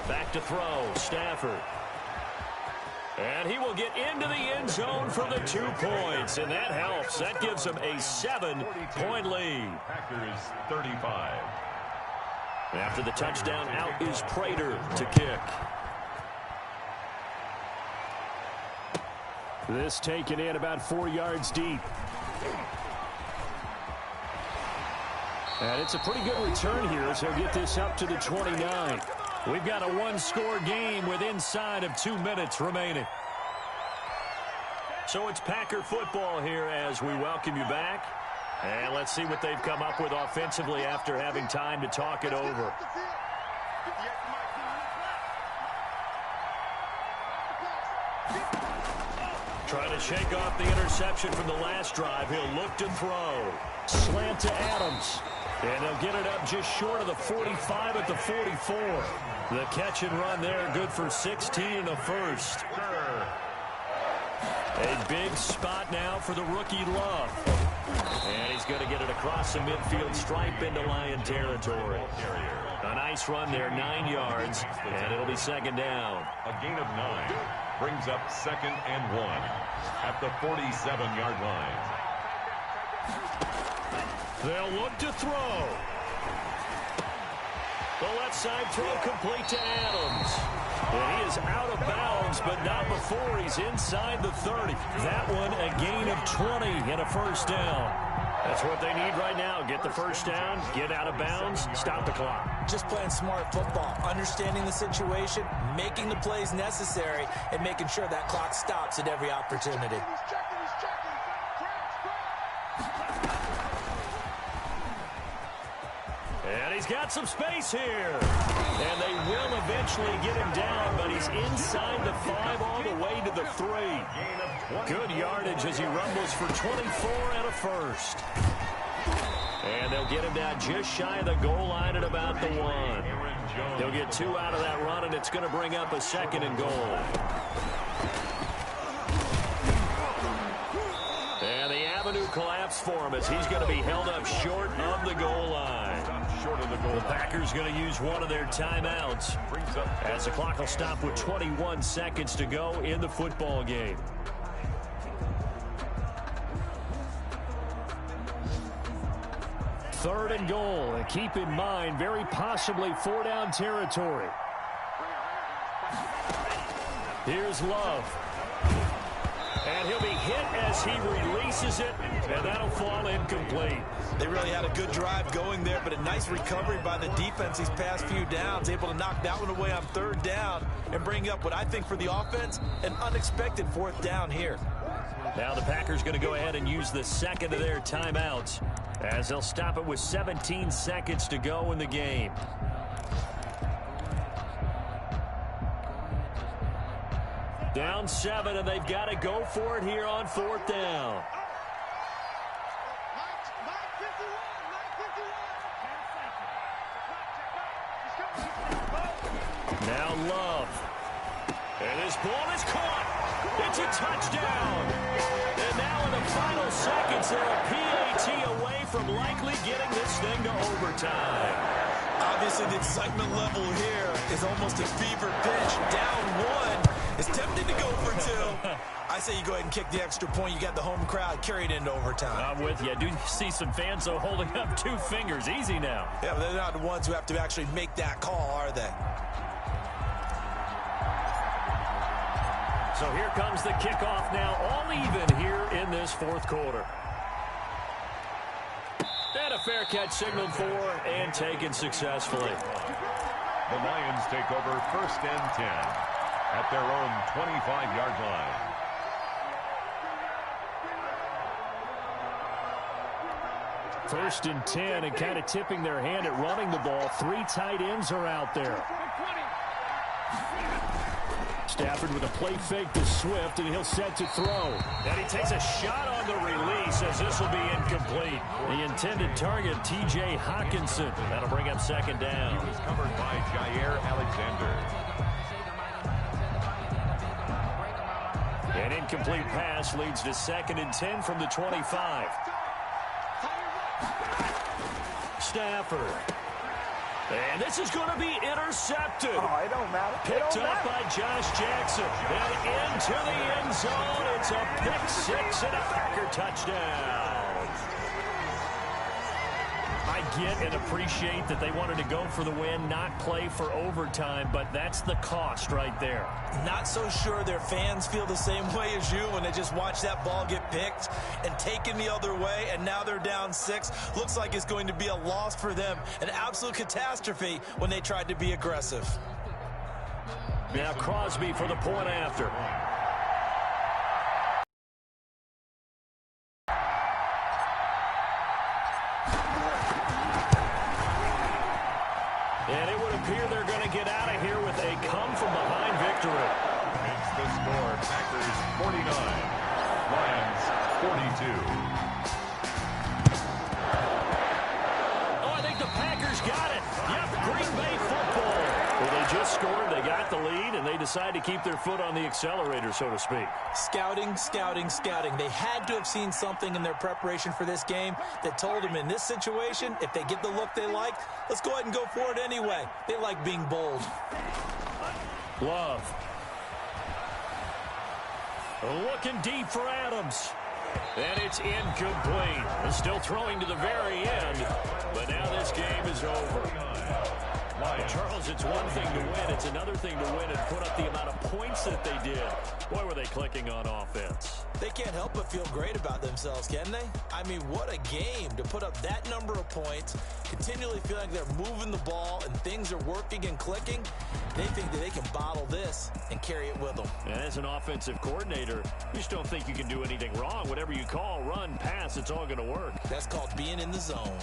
Back to throw, Stafford. And he will get into the end zone for the 2 points, and that helps. That gives him a 7-point lead. Packers 35. After the touchdown, out is Prater to kick. This taken in about 4 yards deep. And it's a pretty good return here as he'll get this up to the 29. We've got a one-score game with inside of 2 minutes remaining. So it's Packer football here as we welcome you back. And let's see what they've come up with offensively after having time to talk it over. Trying to shake off the interception from the last drive. He'll look to throw. Slant to Adams. And they'll get it up just short of the 45 at the 44. The catch and run there, good for 16 and a first. A big spot now for the rookie Love. And he's going to get it across the midfield stripe into Lion territory. A nice run there, 9 yards, and it'll be second down. A gain of 9 brings up 2nd and 1 at the 47-yard line. They'll look to throw. The left side throw complete to Adams. And he is out of bounds, but not before he's inside the 30. That one a gain of 20 and a first down. That's what they need right now. Get the first down, get out of bounds, stop the clock. Just playing smart football, understanding the situation, making the plays necessary, and making sure that clock stops at every opportunity. And he's got some space here. And they will eventually get him down, but he's inside the 5 all the way to the 3. Good yardage as he rumbles for 24 and a first. And they'll get him down just shy of the goal line at about the 1. He'll get 2 out of that run, and it's going to bring up a 2nd and goal. And the avenue collapsed for him as he's going to be held up short of the goal line. The Packers going to use one of their timeouts as the clock will stop with 21 seconds to go in the football game. Third and goal, and keep in mind, very possibly 4-down territory. Here's Love. And he'll be hit as he releases it, and that'll fall incomplete. They really had a good drive going there, but a nice recovery by the defense these past few downs, able to knock that one away on 3rd down and bring up what I think for the offense, an unexpected 4th down here. Now the Packers going to go ahead and use the 2nd of their timeouts as they'll stop it with 17 seconds to go in the game. Down 7, and they've got to go for it here on 4th down. Now Love. And this ball is caught. It's a touchdown. And now in the final seconds, they're a PAT away from likely getting this thing to overtime. Obviously, the excitement level here is almost a fever pitch. Down 1. It's tempting to go for 2. I say you go ahead and kick the extra point. You got the home crowd carried into overtime. I'm with you. I do see some fans, though, holding up 2 fingers. Easy now. Yeah, but they're not the ones who have to actually make that call, are they? So here comes the kickoff now, all even here in this 4th quarter. And a fair catch signaled for and taken successfully. The Lions take over 1st and 10 at their own 25-yard line. 1st and 10, and kind of tipping their hand at running the ball. 3 tight ends are out there. Stafford with a play fake to Swift, and he'll set to throw. And he takes a shot on the release as this will be incomplete. The intended target, T.J. Hawkinson. That'll bring up 2nd down. He was covered by Jair Alexander. An incomplete pass leads to 2nd and 10 from the 25. Stafford. And this is going to be intercepted. Oh, it don't matter. Picked up by Josh Jackson. And into the end zone. It's a pick 6 and a Packer touchdown. I get and appreciate that they wanted to go for the win, not play for overtime, but that's the cost right there. Not so sure their fans feel the same way as you when they just watch that ball get picked and taken the other way, and now they're down 6. Looks like it's going to be a loss for them. An absolute catastrophe when they tried to be aggressive. Now Crosby for the point after. And it would appear they're going to get out of here with a come-from-behind victory. Makes the score Packers 49, Lions 42. Oh, I think the Packers got it. Yep, Green Bay football. Well, they just scored, they got the lead, and they decide to keep their foot on the accelerator, so to speak. Scouting, scouting, scouting. They had to have seen something in their preparation for this game that told them in this situation, if they get the look they like, let's go ahead and go for it anyway. They like being bold. Love. Looking deep for Adams. And it's incomplete. They're still throwing to the very end, but now this game is over. Charles, it's one thing to win. It's another thing to win and put up the amount of points that they did. Boy, were they clicking on offense. They can't help but feel great about themselves, can they? I mean, what a game to put up that number of points, continually feeling like they're moving the ball and things are working and clicking. They think that they can bottle this and carry it with them. And as an offensive coordinator, you just don't think you can do anything wrong. Whatever you call, run, pass, it's all going to work. That's called being in the zone.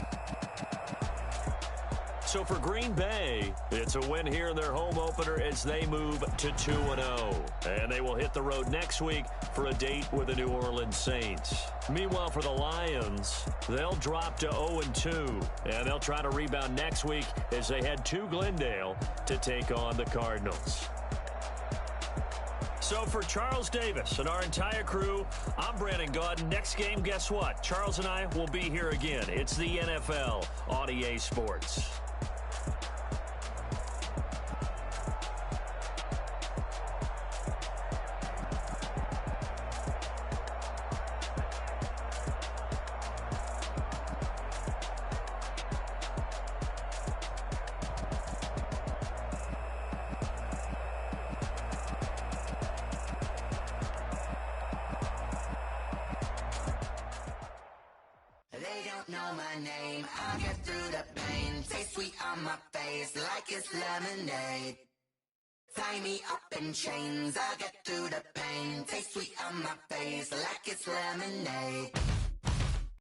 So for Green Bay, it's a win here in their home opener as they move to 2-0. And they will hit the road next week for a date with the New Orleans Saints. Meanwhile, for the Lions, they'll drop to 0-2. And they'll try to rebound next week as they head to Glendale to take on the Cardinals. So for Charles Davis and our entire crew, I'm Brandon Gaudin. Next game, guess what? Charles and I will be here again. It's the NFL on EA Sports. Know my name, I'll get through the pain. Taste sweet on my face like it's lemonade. Tie me up in chains, I'll get through the pain. Taste sweet on my face like it's lemonade.